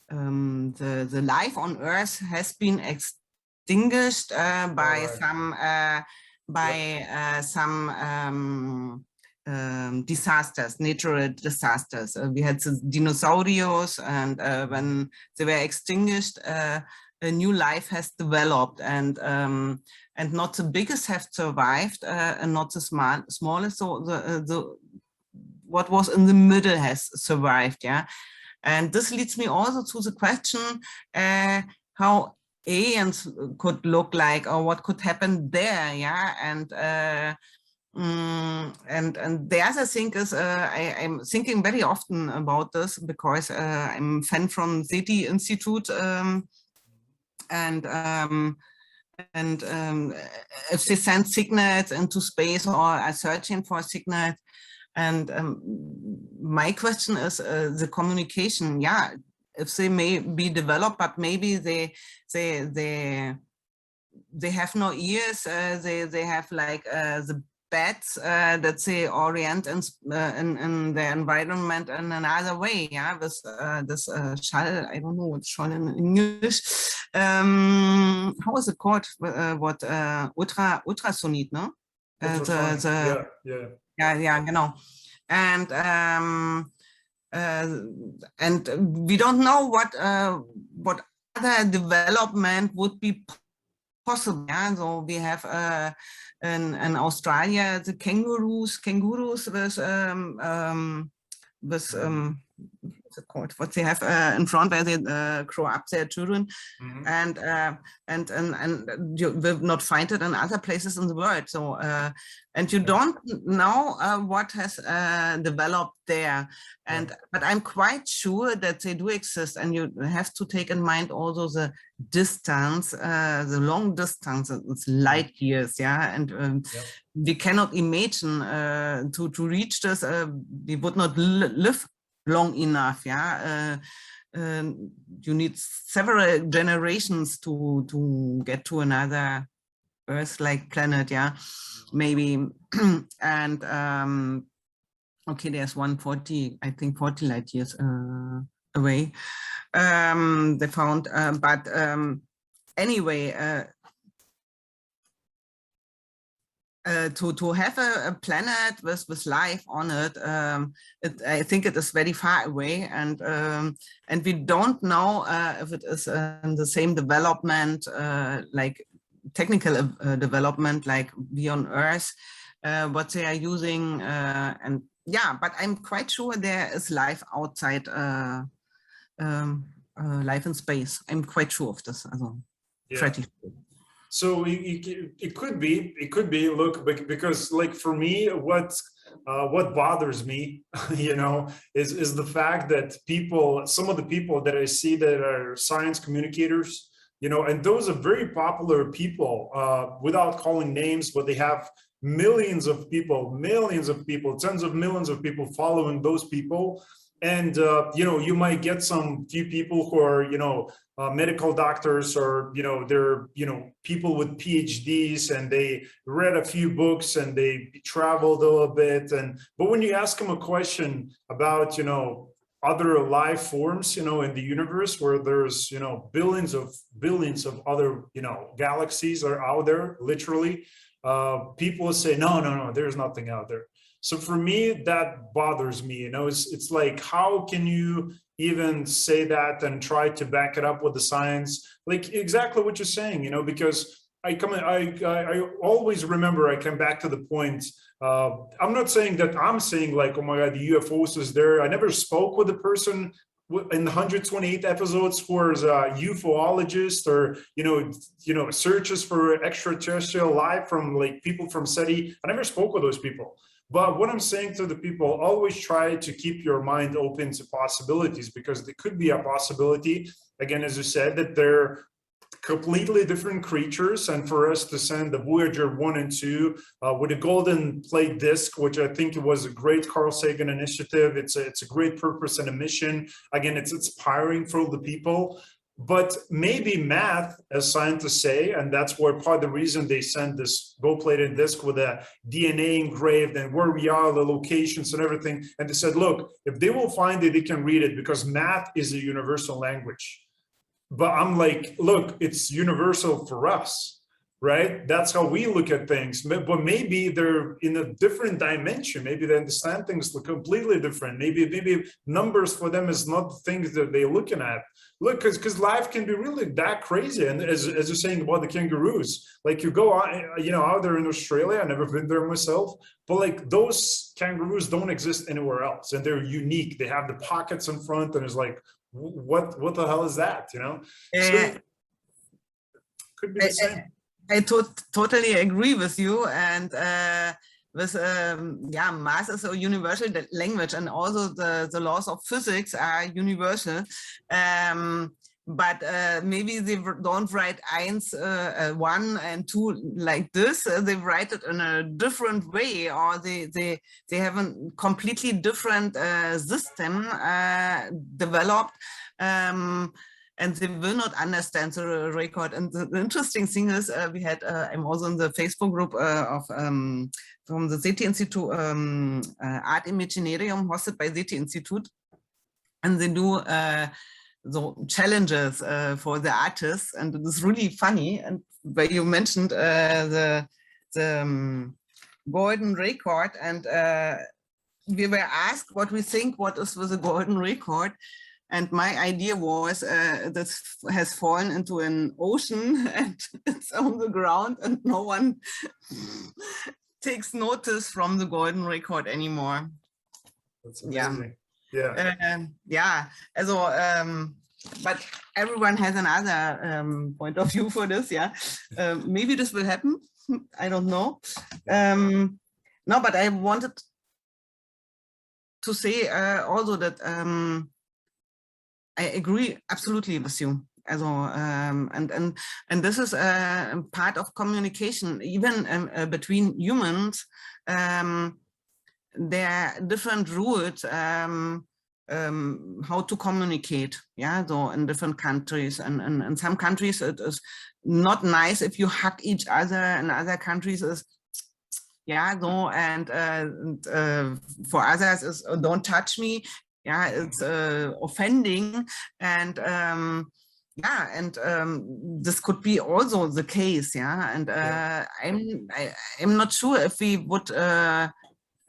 the life on Earth has been extinguished by some disasters, natural disasters. We had the dinosaurs, and when they were extinguished, a new life has developed, and not the biggest have survived, and not the smallest. So the what was in the middle has survived, yeah. And this leads me also to the question how aliens could look like, or what could happen there, yeah. And the other thing is, I'm thinking very often about this, because I'm a fan from SETI Institute, and if they send signals into space or are searching for signals. And my question is the communication. Yeah, if they may be developed, but maybe they have no ears. They have like the bats that they orient in the environment in another way. Yeah, with this shell. I don't know what's shell in English. how is it called? What ultrasonic, no? Ultrasonic. Yeah, genau. And we don't know what other development would be possible. Yeah? So we have in Australia the kangaroos with what's it called? What they have in front where they grow up their children, and you will not find it in other places in the world. So and you don't know what has developed there, but I'm quite sure that they do exist, and you have to take in mind also the distance, the long distance, it's light years, and we cannot imagine to reach this. We would not live long enough. You need several generations to get to another Earth-like planet, maybe. And okay, there's 140, I think 40 light years away. They found, but anyway, to have a planet with life on it, I think it is very far away, and we don't know if it is in the same development, like technical development, like we on Earth, what they are using, and but I'm quite sure there is life outside, life in space. I'm quite sure of this. Pretty sure. So it could be, look, because like for me, what bothers me, is the fact that some of the people that I see that are science communicators, and those are very popular people, without calling names, but they have millions of people, tens of millions of people following those people. And, you might get some few people who are, medical doctors, or, they're, people with PhDs, and they read a few books and they traveled a little bit. But when you ask them a question about, other life forms, in the universe, where there's, billions of other, galaxies are out there, literally, people say, no, there's nothing out there. So for me, that bothers me. It's like, how can you even say that and try to back it up with the science? Like exactly what you're saying, because I always remember, I come back to the point. I'm not saying that I'm saying like, oh my God, the UFOs is there. I never spoke with a person in the 128 episodes who is a ufologist, or searches for extraterrestrial life from like people from SETI. I never spoke with those people. But what I'm saying to the people, always try to keep your mind open to possibilities, because there could be a possibility, again, as you said, that they're completely different creatures. And for us to send the Voyager 1 and 2 with a golden plate disc, which I think it was a great Carl Sagan initiative. It's a great purpose and a mission. Again, it's inspiring for the people. But maybe math, as scientists say, and that's where part of the reason they send this gold-plated disc with a DNA engraved and where we are, the locations and everything. And they said, look, if they will find it, they can read it, because math is a universal language. But I'm like, look, it's universal for us, right? That's how we look at things. But maybe they're in a different dimension. Maybe they understand things completely different. Maybe numbers for them is not the things that they're looking at. Look, because life can be really that crazy. And as you're saying about the kangaroos, like you go out there in Australia, I've never been there myself, but like those kangaroos don't exist anywhere else, and they're unique. They have the pockets in front, and it's like, what the hell is that? So could be the same. I totally agree with you, and with math is a universal language, and also the laws of physics are universal. But maybe they don't write 1 and 2 like this. They write it in a different way, or they have a completely different system developed. And they will not understand the record. And the interesting thing is, we had, I'm also in the Facebook group from the SETI Institute, Art Imaginarium, hosted by SETI Institute. And they do challenges for the artists, and it is really funny. And where you mentioned the golden record, and we were asked what we think what is with the golden record. And my idea was this has fallen into an ocean and it's on the ground and no one takes notice from the golden record anymore. That's amazing. Yeah. Also, but everyone has another point of view for this. Yeah, maybe this will happen. I don't know. No, but I wanted to say also that I agree absolutely with you. Also, and this is part of communication, even between humans. There are different rules how to communicate. Yeah, so in different countries, and in some countries it is not nice if you hug each other. In other countries is so, and for others is don't touch me. Yeah, it's offending, and this could be also the case. Yeah, and I'm not sure if we would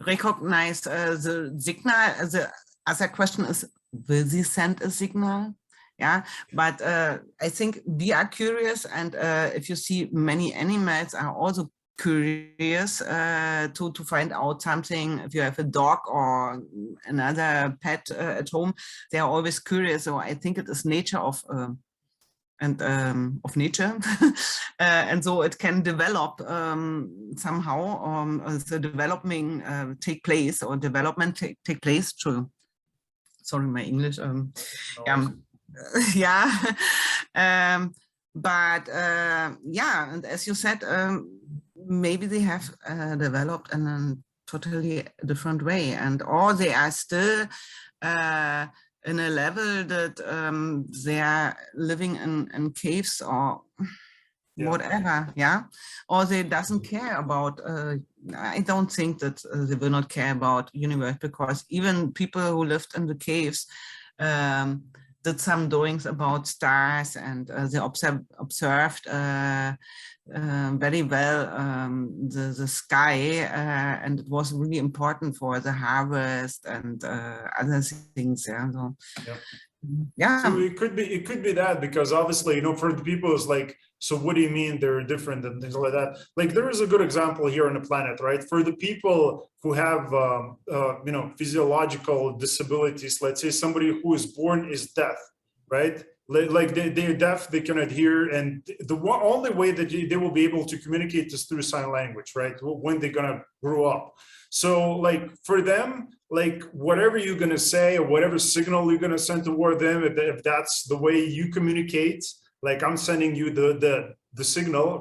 recognize the signal. The other question is, will they send a signal? Yeah, but I think we are curious, and if you see, many animals are also curious to find out something. If you have a dog or another pet at home, they are always curious. So I think it is nature of nature, and so it can develop somehow. The development take place, or development take place through. Sorry, my English. But and as you said, maybe they have developed in a totally different way, or they are still in a level that they are living in caves or whatever, or they doesn't care about. I don't think that they will not care about universe, because even people who lived in the caves did some doings about stars, and they observed very well the sky, and it was really important for the harvest and other things. So it could be that, because obviously, for the people it's like, so what do you mean they're different and things like that? Like, there is a good example here on the planet, right? For the people who have physiological disabilities, let's say somebody who is born is deaf, right? Like they're deaf, they cannot hear, and the only way that they will be able to communicate is through sign language, right? When they're gonna grow up. So like for them, like whatever you're gonna say or whatever signal you're gonna send toward them, if that's the way you communicate, like I'm sending you the signal,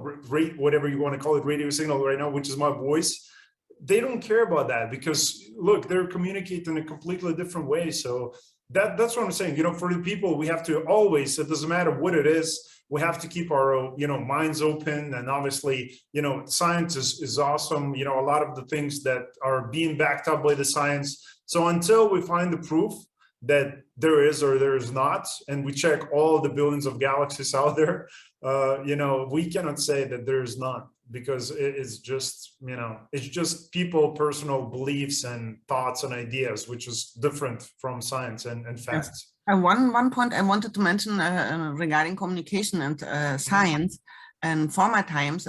whatever you want to call it, radio signal right now, which is my voice. They don't care about that, because look, they're communicating in a completely different way. So that's what I'm saying. For the people, we have to always, it doesn't matter what it is, we have to keep our minds open. And obviously, science is awesome. A lot of the things that are being backed up by the science. So until we find the proof that there is or there is not, and we check all the billions of galaxies out there, we cannot say that there is none, because it's just, it's just people, personal beliefs and thoughts and ideas, which is different from science and facts. Yes. One point I wanted to mention regarding communication and science, and former times,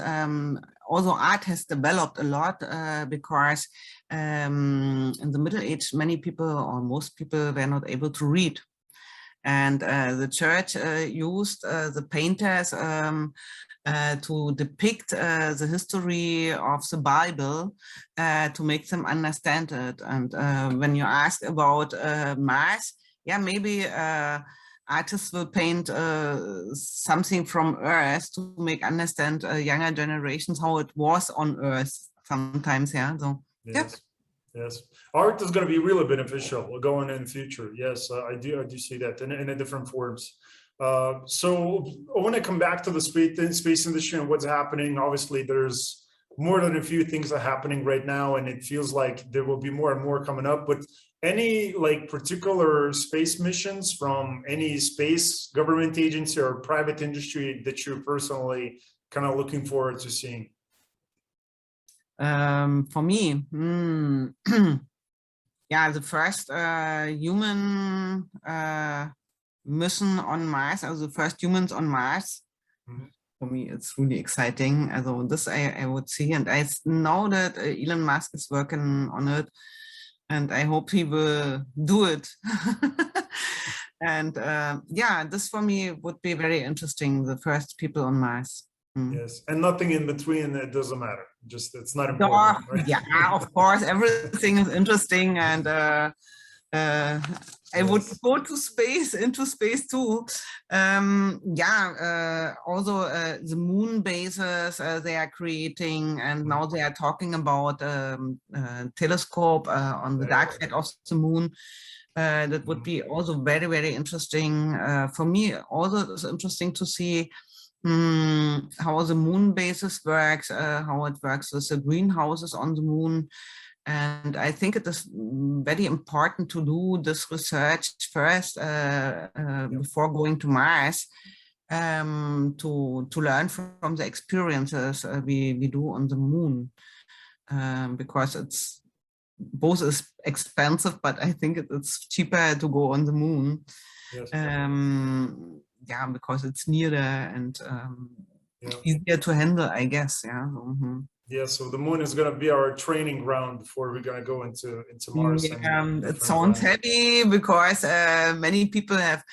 also art has developed a lot, because in the Middle Age, many people, or most people, were not able to read. And the church used the painters to depict the history of the Bible to make them understand it. And when you ask about Mars, maybe artists will paint something from Earth to make understand younger generations how it was on Earth sometimes. So yes, art is going to be really beneficial going in the future. Yes, I do see that in a different forms. So I want to come back to the space industry and what's happening. Obviously, there's more than a few things are happening right now, and it feels like there will be more and more coming up. But Any like particular space missions from any space government agency or private industry that you're personally kind of looking forward to seeing? For me, yeah, the first human mission on Mars, also the first humans on Mars. For me, it's really exciting. Also this I would see, and I know that Elon Musk is working on it, and I hope he will do it. And yeah, this for me would be very interesting, the first people on Mars. Yes, and nothing in between, it doesn't matter. Just, it's not important. Right? Yeah, of course, everything is interesting, and I would go to space, into space too. Yeah, also the moon bases they are creating, and now they are talking about telescope on the dark side of the moon. That would be also very, very interesting. For me, also it's interesting to see how the moon basis works, how it works with the greenhouses on the moon. And I think it is very important to do this research first before going to Mars, to learn from the experiences we do on the moon, because it's both is expensive, but I think it's cheaper to go on the moon. Yes. Yeah, because it's nearer and easier to handle, I guess. Yeah. Yeah, so the moon is going to be our training ground before we're going to go into Mars. Yeah, it sounds heavy because many people have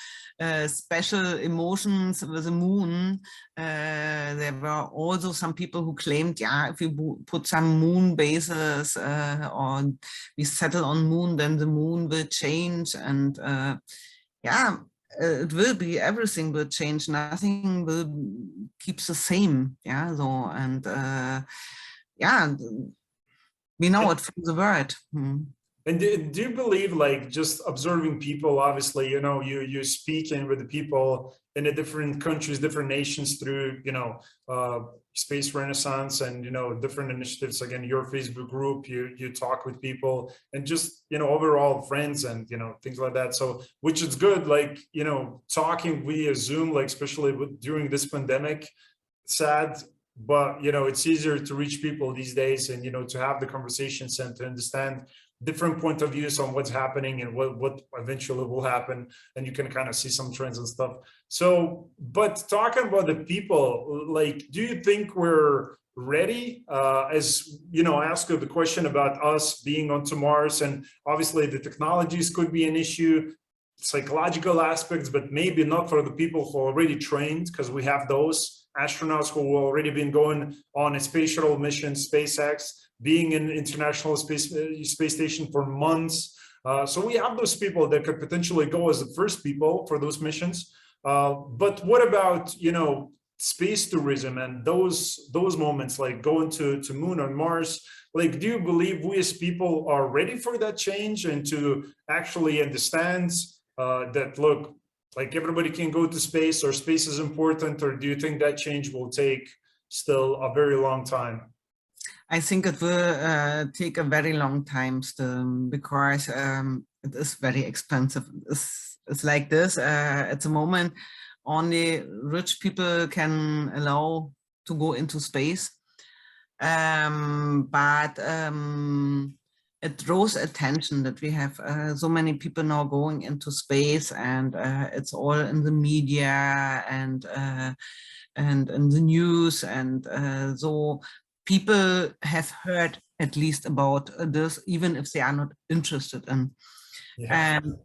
special emotions with the moon. There were also some people who claimed, yeah, if we put some moon bases or we settle on moon, then the moon will change. And yeah, it will be, everything will change. Nothing will keep the same. Yeah, so, and yeah, we know it from the word. And do you believe, like, just observing people, obviously, you know, you're speaking with the people in the different countries, different nations through, you know, Space Renaissance and, you know, different initiatives, again, your Facebook group, you talk with people and just, you know, overall friends and, you know, things like that. So, which is good, like, you know, talking via Zoom, like, especially during this pandemic, sad, but, you know, it's easier to reach people these days and, you know, to have the conversations and to understand different point of views on what's happening and what eventually will happen, and you can kind of see some trends and stuff. So, but talking about the people, like, do you think we're ready? As you know, I asked you the question about us being onto Mars, and obviously the technologies could be an issue, psychological aspects, but maybe not for the people who are already trained, because we have those astronauts who have already been going on a space shuttle mission, SpaceX, being in International Space Station for months. So we have those people that could potentially go as the first people for those missions. But what about, you know, space tourism and those moments, like going to Moon or Mars? Like, do you believe we as people are ready for that change and to actually understand that, look, like everybody can go to space, or space is important, or do you think that change will take still a very long time? I think it will take a very long time still, because it is very expensive. It's like this, at the moment, only rich people can allow to go into space. But it draws attention that we have so many people now going into space, and it's all in the media and in the news, and so people have heard at least about this, even if they are not interested in. Yeah. And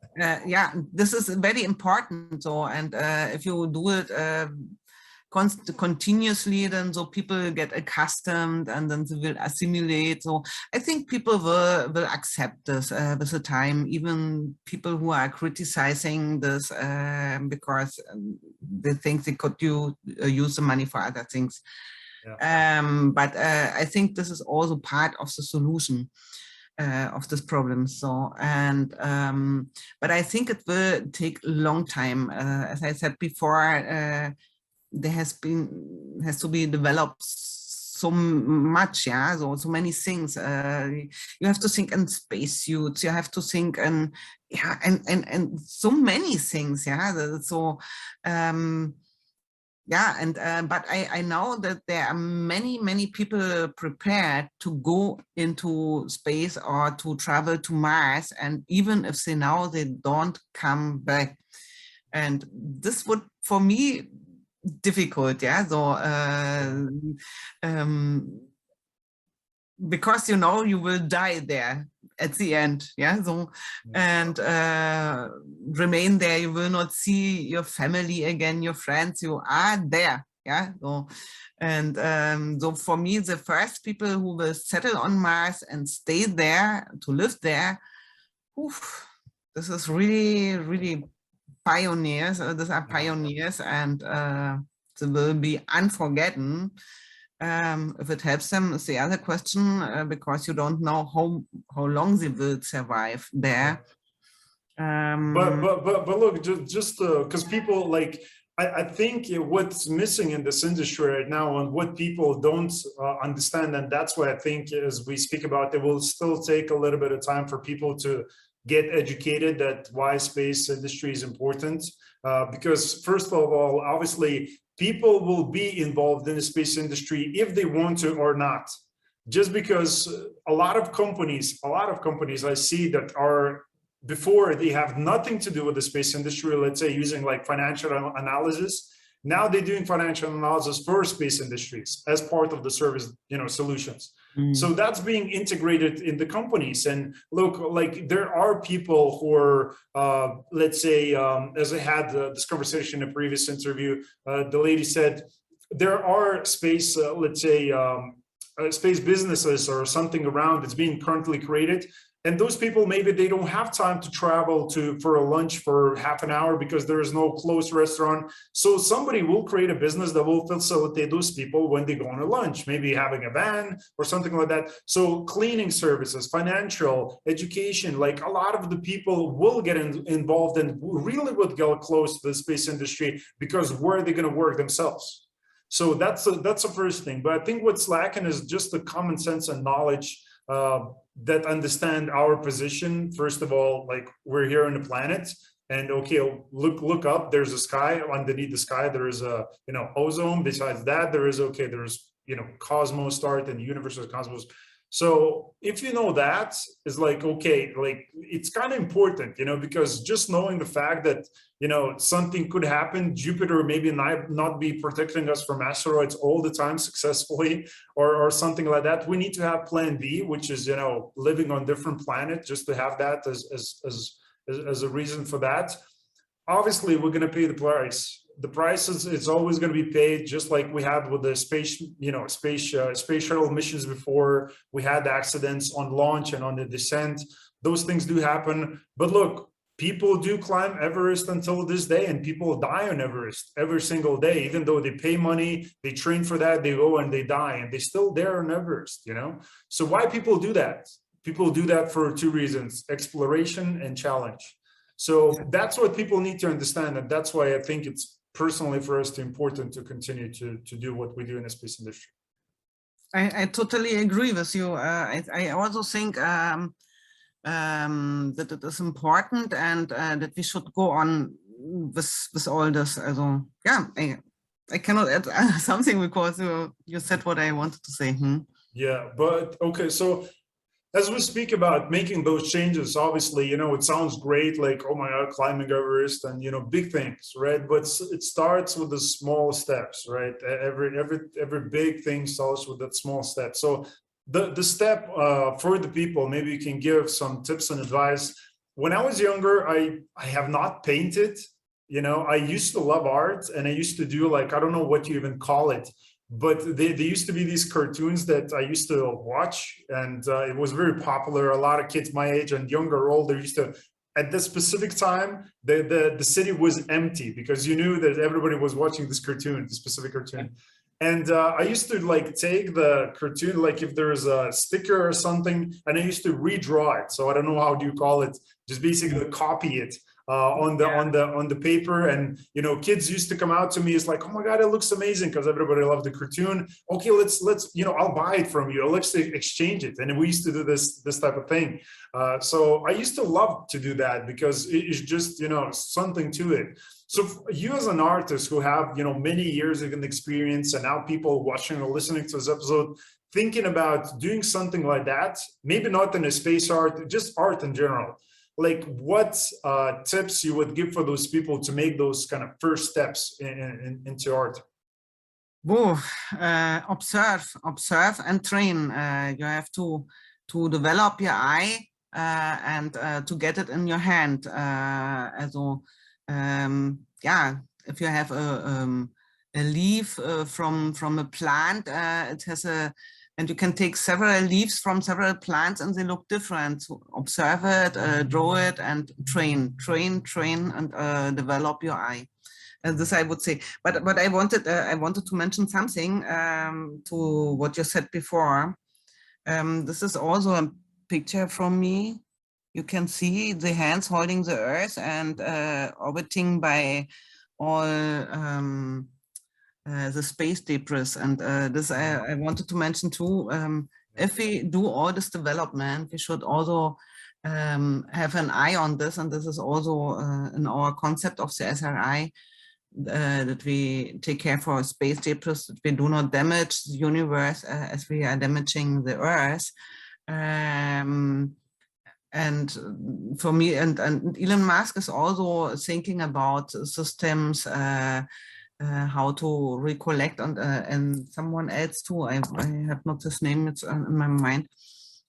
yeah, this is very important. So, and if you do it continuously, then so people get accustomed and then they will assimilate. So I think people will accept this with the time, even people who are criticizing this because they think they could use the money for other things. Yeah. But I think this is also part of the solution of this problem. So, and but I think it will take a long time. As I said before, there has to be developed so much, yeah, so many things. You have to think in spacesuits, you have to think in, yeah, and so many things, yeah. So yeah, and but I know that there are many people prepared to go into space or to travel to Mars, and even if they know they don't come back, and this would for me difficult, yeah. So because you know you will die there at the end, yeah. So and remain there, you will not see your family again, your friends, you are there, yeah. So and so for me, the first people who will settle on Mars and stay there to live there, oof, this is really pioneers. These are pioneers, and they will be unforgotten. If it helps them is the other question, because you don't know how long they will survive there. But look, just because people like, I think what's missing in this industry right now, and what people don't understand, and that's why I think as we speak about, it will still take a little bit of time for people to get educated that why space industry is important. Because first of all, obviously, people will be involved in the space industry if they want to or not. Just because a lot of companies I see that are, before they have nothing to do with the space industry, let's say using like financial analysis. Now they're doing financial analysis for space industries as part of the service, solutions. So that's being integrated in the companies. And look, like there are people who are, let's say, as I had this conversation in a previous interview, the lady said, there are space, let's say, space businesses or something around that's being currently created. And those people, maybe they don't have time to travel for a lunch for half an hour because there is no close restaurant. So somebody will create a business that will facilitate those people when they go on a lunch, maybe having a van or something like that. So cleaning services, financial, education, like a lot of the people will get involved and really would go close to the space industry, because where are they going to work themselves? So that's the first thing. But I think what's lacking is just the common sense and knowledge that understand our position. First of all, like we're here on the planet, and okay, look up, there's a sky. Underneath the sky there is a ozone. Besides that, there's cosmos start, and the universe is cosmos. So if you know that, is like, okay, like it's kind of important, because just knowing the fact that something could happen, Jupiter maybe not be protecting us from asteroids all the time successfully, or something like that. We need to have plan B, which is living on different planets, just to have that as a reason for that. Obviously, we're going to pay the price. The price is always going to be paid, just like we had with the space shuttle missions before. We had accidents on launch and on the descent. Those things do happen. But look, people do climb Everest until this day, and people die on Everest every single day. Even though they pay money, they train for that, they go and they die, and they're still there on Everest, So why people do that? People do that for two reasons: exploration and challenge. So that's what people need to understand, and that's why I think it's personally for us important to continue to do what we do in the space industry. I totally agree with you. I also think that it is important, and that we should go on with all this. Also, yeah, I cannot add something because you said what I wanted to say. Yeah, but okay, so as we speak about making those changes, obviously, it sounds great, like, oh my God, climbing Everest and, big things, right? But it starts with the small steps, right? Every big thing starts with that small step. So the step for the people, maybe you can give some tips and advice. When I was younger, I have not painted, I used to love art, and I used to do, like, I don't know what you even call it, but they used to be these cartoons that I used to watch, and it was very popular. A lot of kids my age and younger or older used to, at this specific time, the city was empty because you knew that everybody was watching this cartoon, this specific cartoon. And I used to like take the cartoon, like if there's a sticker or something, and I used to redraw it. So I don't know, how do you call it? Just basically copy it on the paper. And you know, kids used to come out to me, it's like, oh my god, it looks amazing, because everybody loved the cartoon. Okay, let's you know, I'll buy it from you, let's exchange it. And we used to do this type of thing. So I used to love to do that, because it's just, you know, something to it. So you as an artist who have, you know, many years of experience, and now people watching or listening to this episode thinking about doing something like that, maybe not in a space art, just art in general, like what tips you would give for those people to make those kind of first steps into art? Whoa, observe and train. You have to develop your eye and to get it in your hand. Also, yeah, if you have a leaf from a plant, it has a, and you can take several leaves from several plants and they look different. So observe it, draw it, and train, and develop your eye. This I would say. But I wanted to mention something to what you said before. This is also a picture from me. You can see the hands holding the Earth and orbiting by all the space debris. And this I wanted to mention too. If we do all this development, we should also have an eye on this. And this is also in our concept of the SRI, that we take care for space debris, that we do not damage the universe as we are damaging the Earth. And for me, and Elon Musk is also thinking about systems, how to recollect, and someone else too, I have not his name, it's in my mind,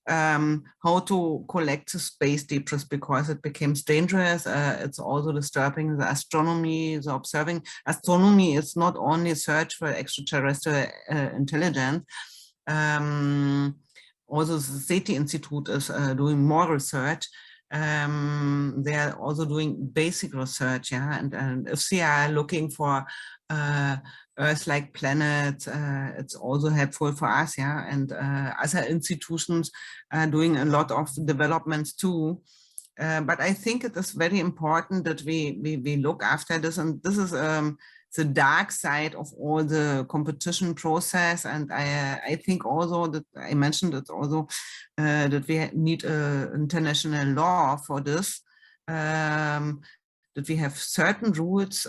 how to collect the space debris, because it becomes dangerous. It's also disturbing the astronomy, the observing. Astronomy is not only search for extraterrestrial intelligence. Also, the SETI Institute is doing more research. They are also doing basic research, yeah. And if they are looking for Earth-like planets, it's also helpful for us, yeah. And other institutions are doing a lot of developments too. But I think it is very important that we look after this, and this is the dark side of all the competition process. And I think also that I mentioned it also that we need international law for this, that we have certain rules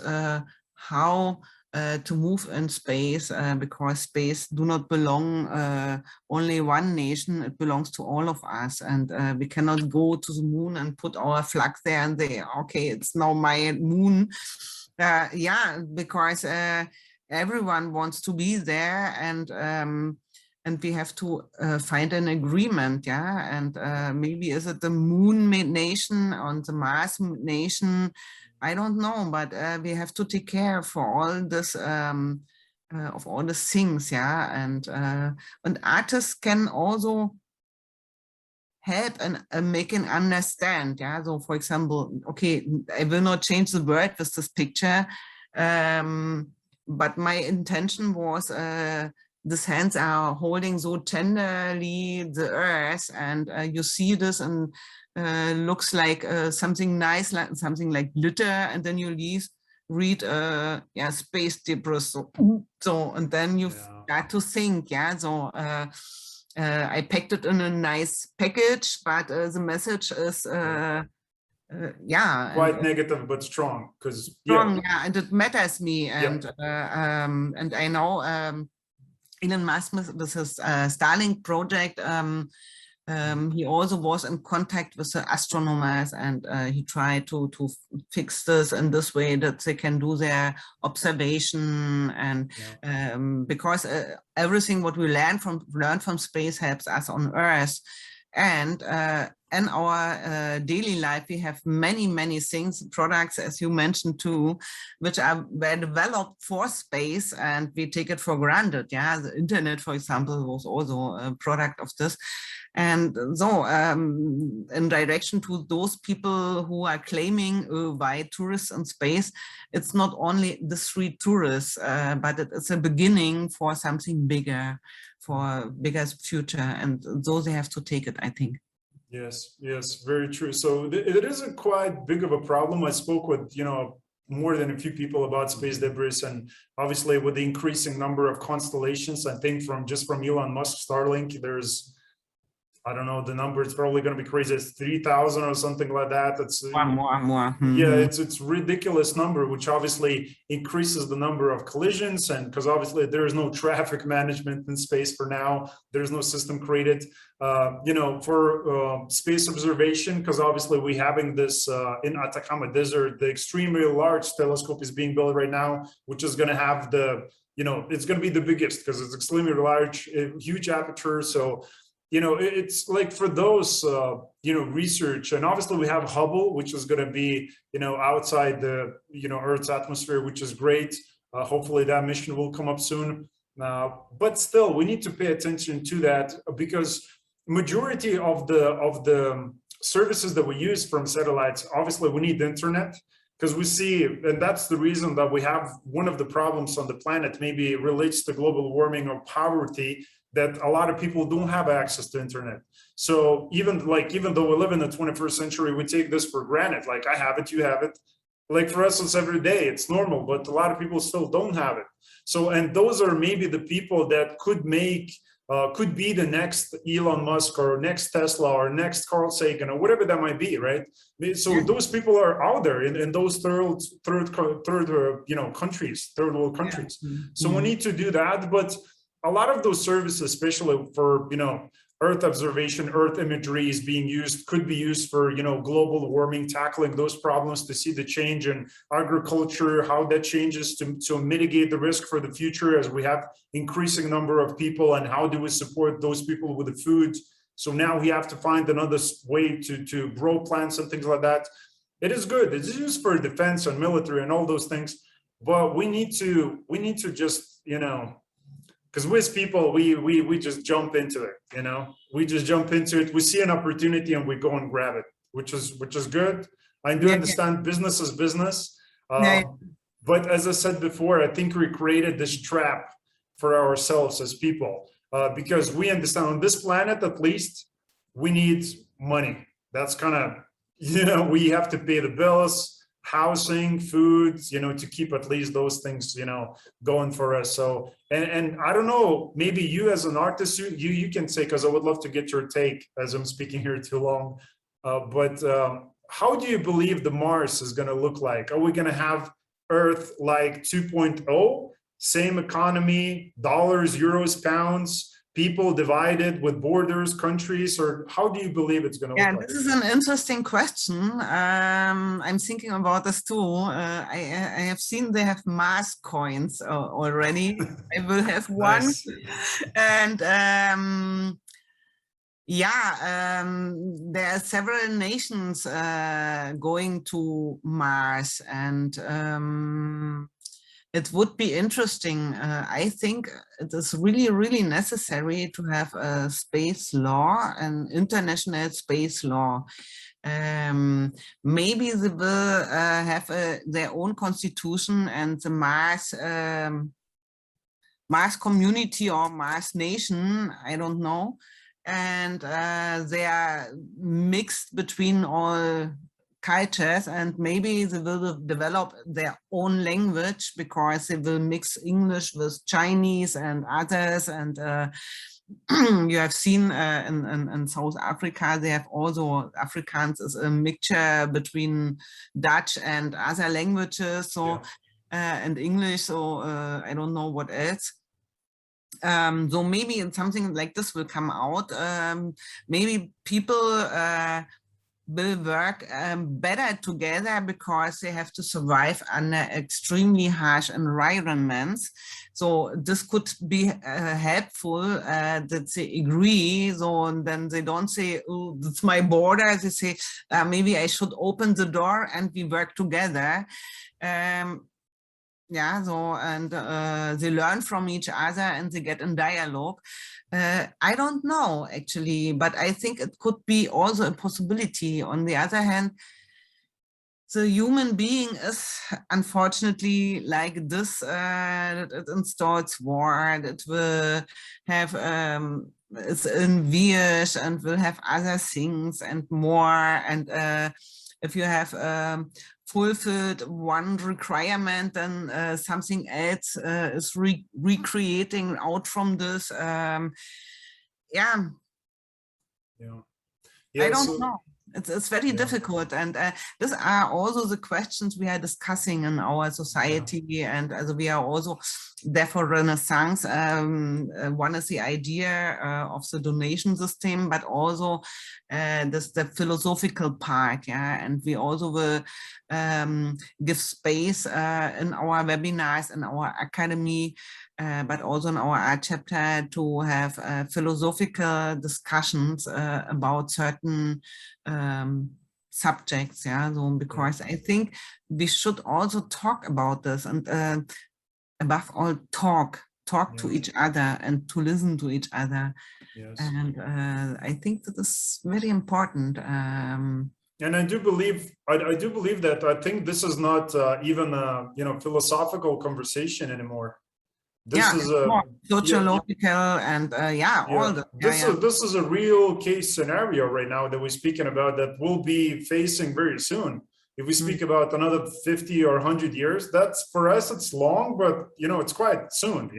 how to move in space, because space do not belong only one nation, it belongs to all of us. And we cannot go to the moon and put our flag there and say, okay, it's now my moon. Yeah, because everyone wants to be there, and we have to find an agreement, yeah. And maybe is it the moon nation and the Mars nation? I don't know, but we have to take care for all this of all the things, yeah. And artists can also help and make an understand, yeah. So for example, okay, I will not change the world with this picture, but my intention was these hands are holding so tenderly the Earth, and you see this and looks like something nice, like something like glitter, and then you read yeah, space debris, so and then you start to think, yeah. So I packed it in a nice package, but the message is yeah, quite negative but strong, because strong, yeah, and it matters me. And and I know Elon Musk with his Starlink project, he also was in contact with the astronomers, and he tried to fix this in this way that they can do their observation. And because everything what we learn from space helps us on Earth. And in our daily life, we have many things, products, as you mentioned too, which were developed for space, and we take it for granted. Yeah, the internet, for example, was also a product of this. And so in direction to those people who are claiming why tourists in space, it's not only the 3 tourists, but it's a beginning for something bigger, for a bigger future. And so they have to take it, I think. Yes, yes, very true. So it is a quite big of a problem. I spoke with, more than a few people about space debris, and obviously with the increasing number of constellations, I think from Elon Musk Starlink, there's, I don't know the number, it's probably going to be crazy. It's 3,000 or something like that. It's More. yeah, it's ridiculous number, which obviously increases the number of collisions, and because obviously there is no traffic management in space for now, there's no system created, for space observation, because obviously we having this in Atacama Desert, the extremely large telescope is being built right now, which is going to have the, it's going to be the biggest because it's extremely large, huge aperture. So it's like for those, research, and obviously we have Hubble, which is going to be, outside the, Earth's atmosphere, which is great. Hopefully that mission will come up soon. But still, we need to pay attention to that, because majority of the services that we use from satellites, obviously we need the internet, because we see, and that's the reason that we have one of the problems on the planet, maybe it relates to global warming or poverty, that a lot of people don't have access to internet. So even though we live in the 21st century, we take this for granted. Like I have it, you have it. Like for us, it's every day, it's normal, but a lot of people still don't have it. So, and those are maybe the people that could be the next Elon Musk or next Tesla or next Carl Sagan or whatever that might be, right? So those people are out there in those third countries, third world countries. So we need to do that, but a lot of those services, especially for, Earth observation, Earth imagery is being used, could be used for, global warming, tackling those problems, to see the change in agriculture, how that changes to mitigate the risk for the future as we have increasing number of people, and how do we support those people with the food. So now we have to find another way to grow plants and things like that. It is good. It's used for defense and military and all those things, but we need to just, because with people, we just jump into it, we just jump into it. We see an opportunity and we go and grab it, which is good. I do understand business is business. But as I said before, I think we created this trap for ourselves as people, because we understand on this planet, at least, we need money. That's kind of, we have to pay the bills, housing, food, to keep at least those things, going for us. So, and I don't know, maybe you as an artist, you can say, because I would love to get your take as I'm speaking here too long. But how do you believe the Mars is going to look like? Are we going to have Earth like 2.0, same economy, dollars, euros, pounds, people divided with borders, countries, or how do you believe it's going to look like? This is an interesting question. I'm thinking about this too. I have seen they have Mars coins already. I will have one. Nice. And there are several nations going to Mars, and it would be interesting. I think it is really, really necessary to have a space law, an international space law. Maybe they will have their own constitution, and the Mars community or Mars nation, I don't know. And they are mixed between all cultures, and maybe they will develop their own language, because they will mix English with Chinese and others. And you have seen in South Africa, they have also, Afrikaans is a mixture between Dutch and other languages, so and English, so I don't know what else. So maybe something like this will come out. Maybe people will work better together, because they have to survive under extremely harsh environments. So this could be helpful that they agree. So and then they don't say, oh, that's my border. They say, maybe I should open the door and we work together. So, and they learn from each other and they get in dialogue. I don't know, actually, but I think it could be also a possibility. On the other hand, the human being is unfortunately like this, that it installs word, it will have it's envious and will have other things and more. And if you have fulfilled one requirement, then something else is recreating out from this. Yeah. Yeah, I don't so, know. It's very difficult, and these are also the questions we are discussing in our society, and we are also there for Renaissance. One is the idea of the donation system, but also the philosophical part, and we also will give space in our webinars, in our academy, but also in our art chapter, to have philosophical discussions about certain subjects. So because I think we should also talk about this, and above all talk to each other and to listen to each other. And I think that is very important. And I do believe that I think this is not even a philosophical conversation anymore. This is a sociological and all the this is a real case scenario right now that we're speaking about, that we'll be facing very soon. If we speak about another 50 or 100 years, that's, for us, it's long, but it's quite soon,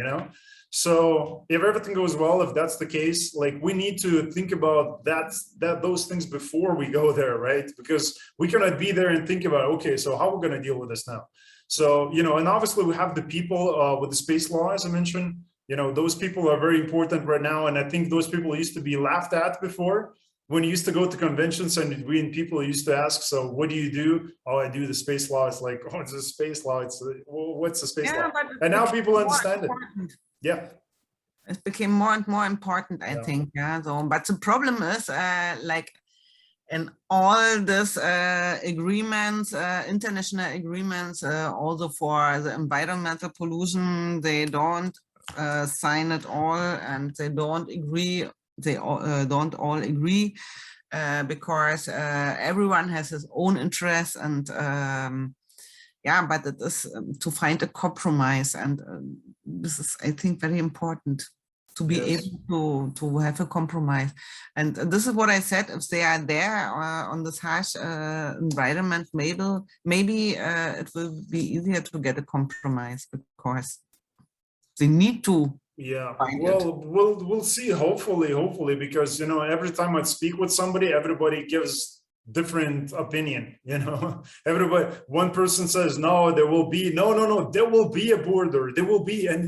So if everything goes well, if that's the case, like, we need to think about those things before we go there, right? Because we cannot be there and think about, okay, so how we're going to deal with this now? So, and obviously we have the people with the space law, as I mentioned, those people are very important right now. And I think those people used to be laughed at before. When you used to go to conventions and people used to ask, so what do you do? Oh, I do the space law. It's like, oh, it's a space law. It's well, what's the space law? And now people understand it. Yeah. It became more and more important, I think. So, but the problem is, like, in all these agreements, international agreements, also for the environmental pollution, they don't sign it all, and they don't agree. They don't all agree because everyone has his own interests, and but it is to find a compromise, and this is, I think, very important, to be able to have a compromise. And this is what I said, if they are there on this harsh environment, maybe it will be easier to get a compromise, because they need to. Well, we'll see, hopefully, because every time I speak with somebody, everybody gives different opinion. Everybody, one person says no, there will be no, there will be a border, there will be, and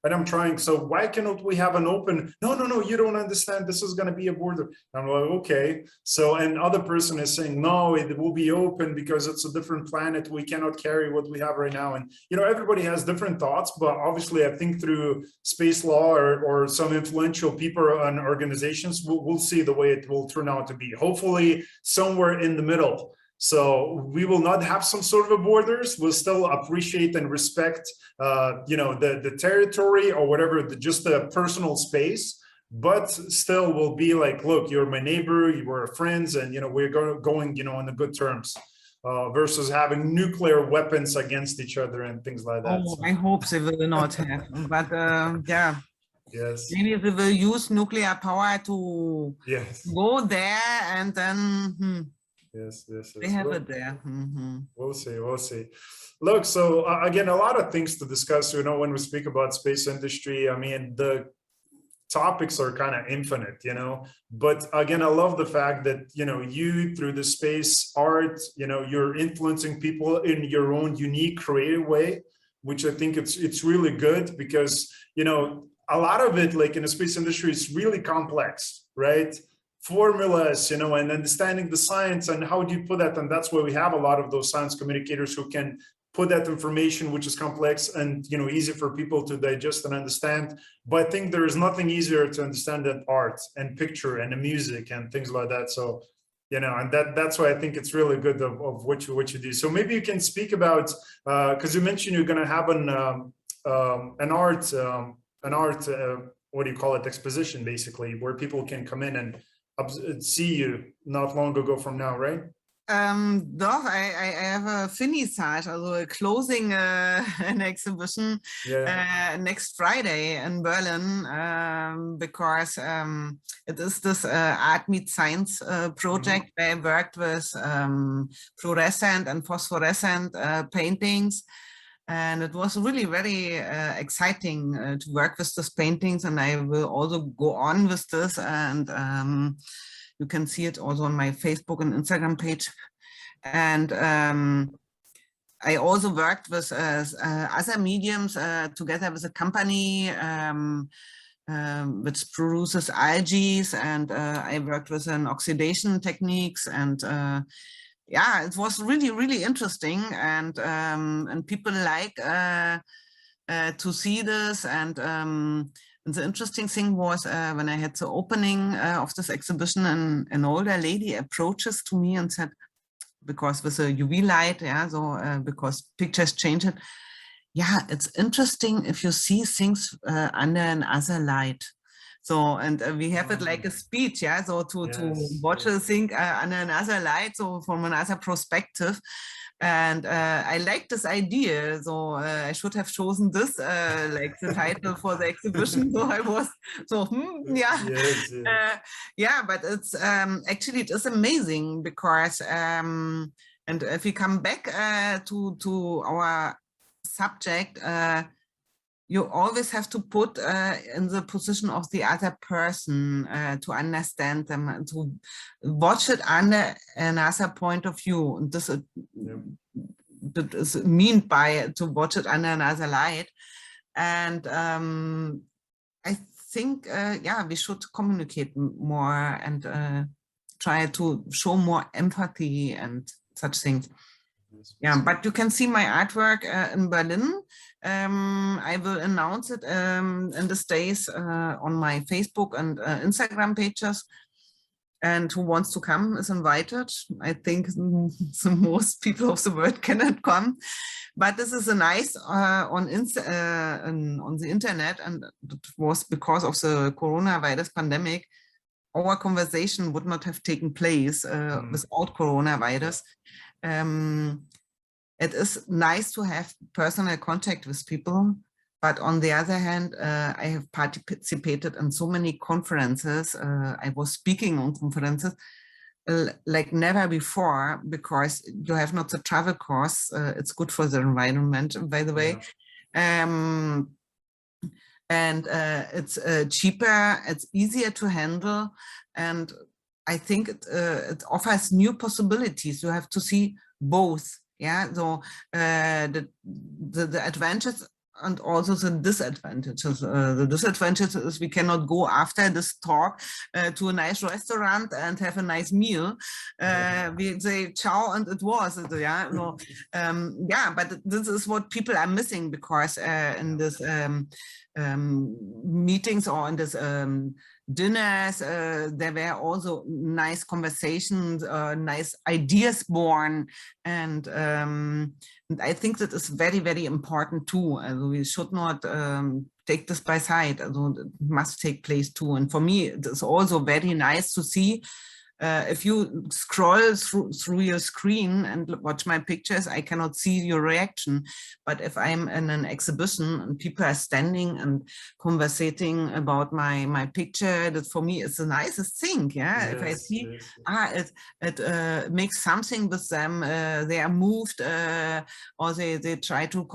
I'm trying, so why cannot we have an open, no, you don't understand, this is going to be a border. I'm like, okay, so, and other person is saying no, it will be open because it's a different planet, we cannot carry what we have right now. And everybody has different thoughts, but obviously I think through space law or some influential people and organizations, we'll see the way it will turn out to be, hopefully somewhere in the middle. So we will not have some sort of borders. We'll still appreciate and respect, the territory or whatever, just the personal space. But still, will be like, look, you're my neighbor, you were friends, and we're going, on the good terms. Versus having nuclear weapons against each other and things like that. Oh, so I hope they will not have. But yes. Maybe they will use nuclear power to go there, and then yes. They have it there. We'll see. Look, so again, a lot of things to discuss. When we speak about space industry, I mean, the topics are kind of infinite, but again, I love the fact that, you, through the space art, you're influencing people in your own unique, creative way, which I think it's really good, because, a lot of it, like in the space industry, is really complex, right? Formulas, and understanding the science and how do you put that. And that's why we have a lot of those science communicators who can put that information, which is complex and, easy for people to digest and understand. But I think there is nothing easier to understand than art and picture and the music and things like that. So, and that's why I think it's really good of what you do. So maybe you can speak about, because you mentioned you're going to have an art, what do you call it, exposition, basically, where people can come in and see you not long ago from now, right? Doch, I have a finissage, also a closing an exhibition Yeah. next Friday in Berlin, because it is this Art Meets Science project where I worked with fluorescent and phosphorescent paintings. And it was really very exciting to work with these paintings, and I will also go on with this, and you can see it also on my Facebook and Instagram page. And I also worked with other mediums together with a company which produces algae, and I worked with an oxidation techniques, and yeah, it was really, really interesting, and people like to see this. And the interesting thing was when I had the opening of this exhibition, an older lady approaches to me and said, because with a UV light, yeah, so because pictures change it, yeah, it's interesting if you see things under another light. So, and we have it like a speech, yeah, so to watch a thing under another light, so from another perspective. And I like this idea, so I should have chosen this like the title for the exhibition. So I was so yeah. Yes, yes. Yeah, but it's actually it is amazing because and if we come back to our subject, you always have to put in the position of the other person to understand them and to watch it under another point of view. And this that is mean by to watch it under another light. And I think, yeah, we should communicate more and try to show more empathy and such things. Yeah, but you can see my artwork in Berlin. I will announce it in these days on my Facebook and Instagram pages. And who wants to come is invited. I think the most people of the world cannot come, but this is a nice on the internet, and it was because of the coronavirus pandemic. Our conversation would not have taken place without coronavirus. It is nice to have personal contact with people, but on the other hand, I have participated in so many conferences. I was speaking on conferences like never before, because you have not the travel costs. It's good for the environment, by the way. And it's cheaper, it's easier to handle, and I think it offers new possibilities. You have to see both. Yeah, so the advantages and also the disadvantages. The disadvantage is we cannot go after this talk to a nice restaurant and have a nice meal. We say ciao and it was. Yeah, no, yeah, but this is what people are missing, because in this meetings or in this dinners, there were also nice conversations, nice ideas born, and I think that is very, very important too. We should not take this by side. It must take place too. And for me, it is also very nice to see if you scroll through your screen and watch my pictures, I cannot see your reaction. But if I'm in an exhibition and people are standing and conversating about my picture, that for me is the nicest thing. Yeah, if I see it makes something with them, they are moved, or they try to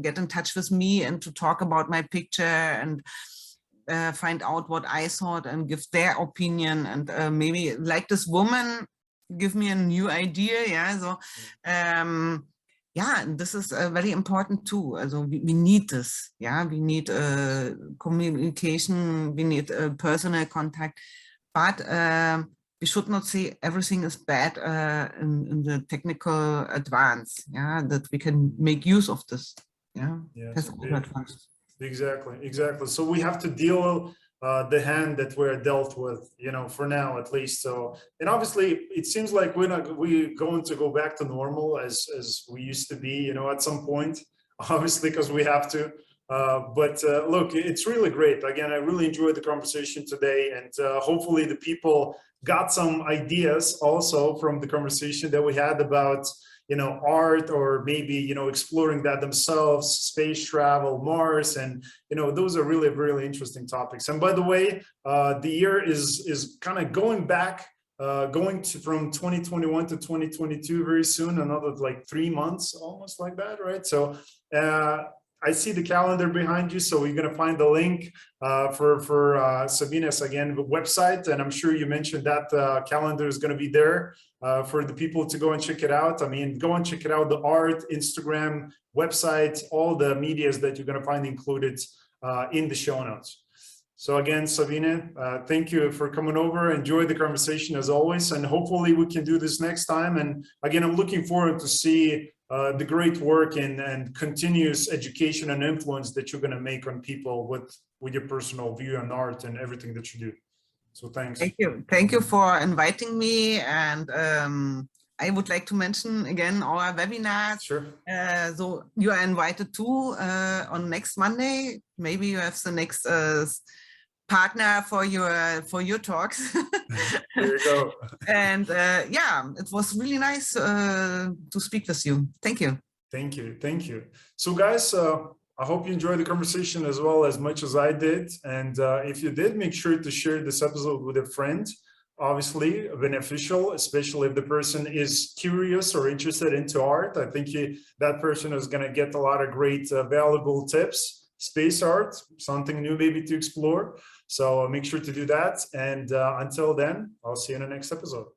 get in touch with me and to talk about my picture and find out what I thought and give their opinion, and maybe like this woman give me a new idea. Yeah, so yeah, this is very important too. Also we need this. Yeah, we need communication, we need personal contact, but we should not say everything is bad in the technical advance. Yeah, that we can make use of this. Yeah, yes, exactly. So we have to deal the hand that we're dealt with, you know, for now at least. So, and obviously it seems like we're going to go back to normal as we used to be, you know, at some point, obviously, because we have to. Look, it's really great. Again, I really enjoyed the conversation today, and hopefully the people got some ideas also from the conversation that we had about, art, or maybe, exploring that themselves, space travel, Mars, and, those are really, really interesting topics. And by the way, the year is kind of going back, from 2021 to 2022 very soon, another like 3 months, almost like that, right? So I see the calendar behind you, so we're going to find the link for Sabine's, again, website, and I'm sure you mentioned that calendar is going to be there for the people to go and check it out. I mean, go and check it out, the art, Instagram, website, all the medias that you're going to find included in the show notes. So again, Sabine, thank you for coming over. Enjoy the conversation as always, and hopefully we can do this next time. And again, I'm looking forward to see the great work and continuous education and influence that you're going to make on people with your personal view on art and everything that you do. So thanks. Thank you for inviting me. And I would like to mention again our webinars. Sure. So you are invited too on next Monday. Maybe you have the next partner for your talks. There you go. And yeah, it was really nice to speak with you. Thank you. Thank you. So guys, I hope you enjoyed the conversation as much as I did. And if you did, make sure to share this episode with a friend. Obviously beneficial, especially if the person is curious or interested into art. I think that person is going to get a lot of great valuable tips. Space art, something new maybe to explore. So make sure to do that. And until then, I'll see you in the next episode.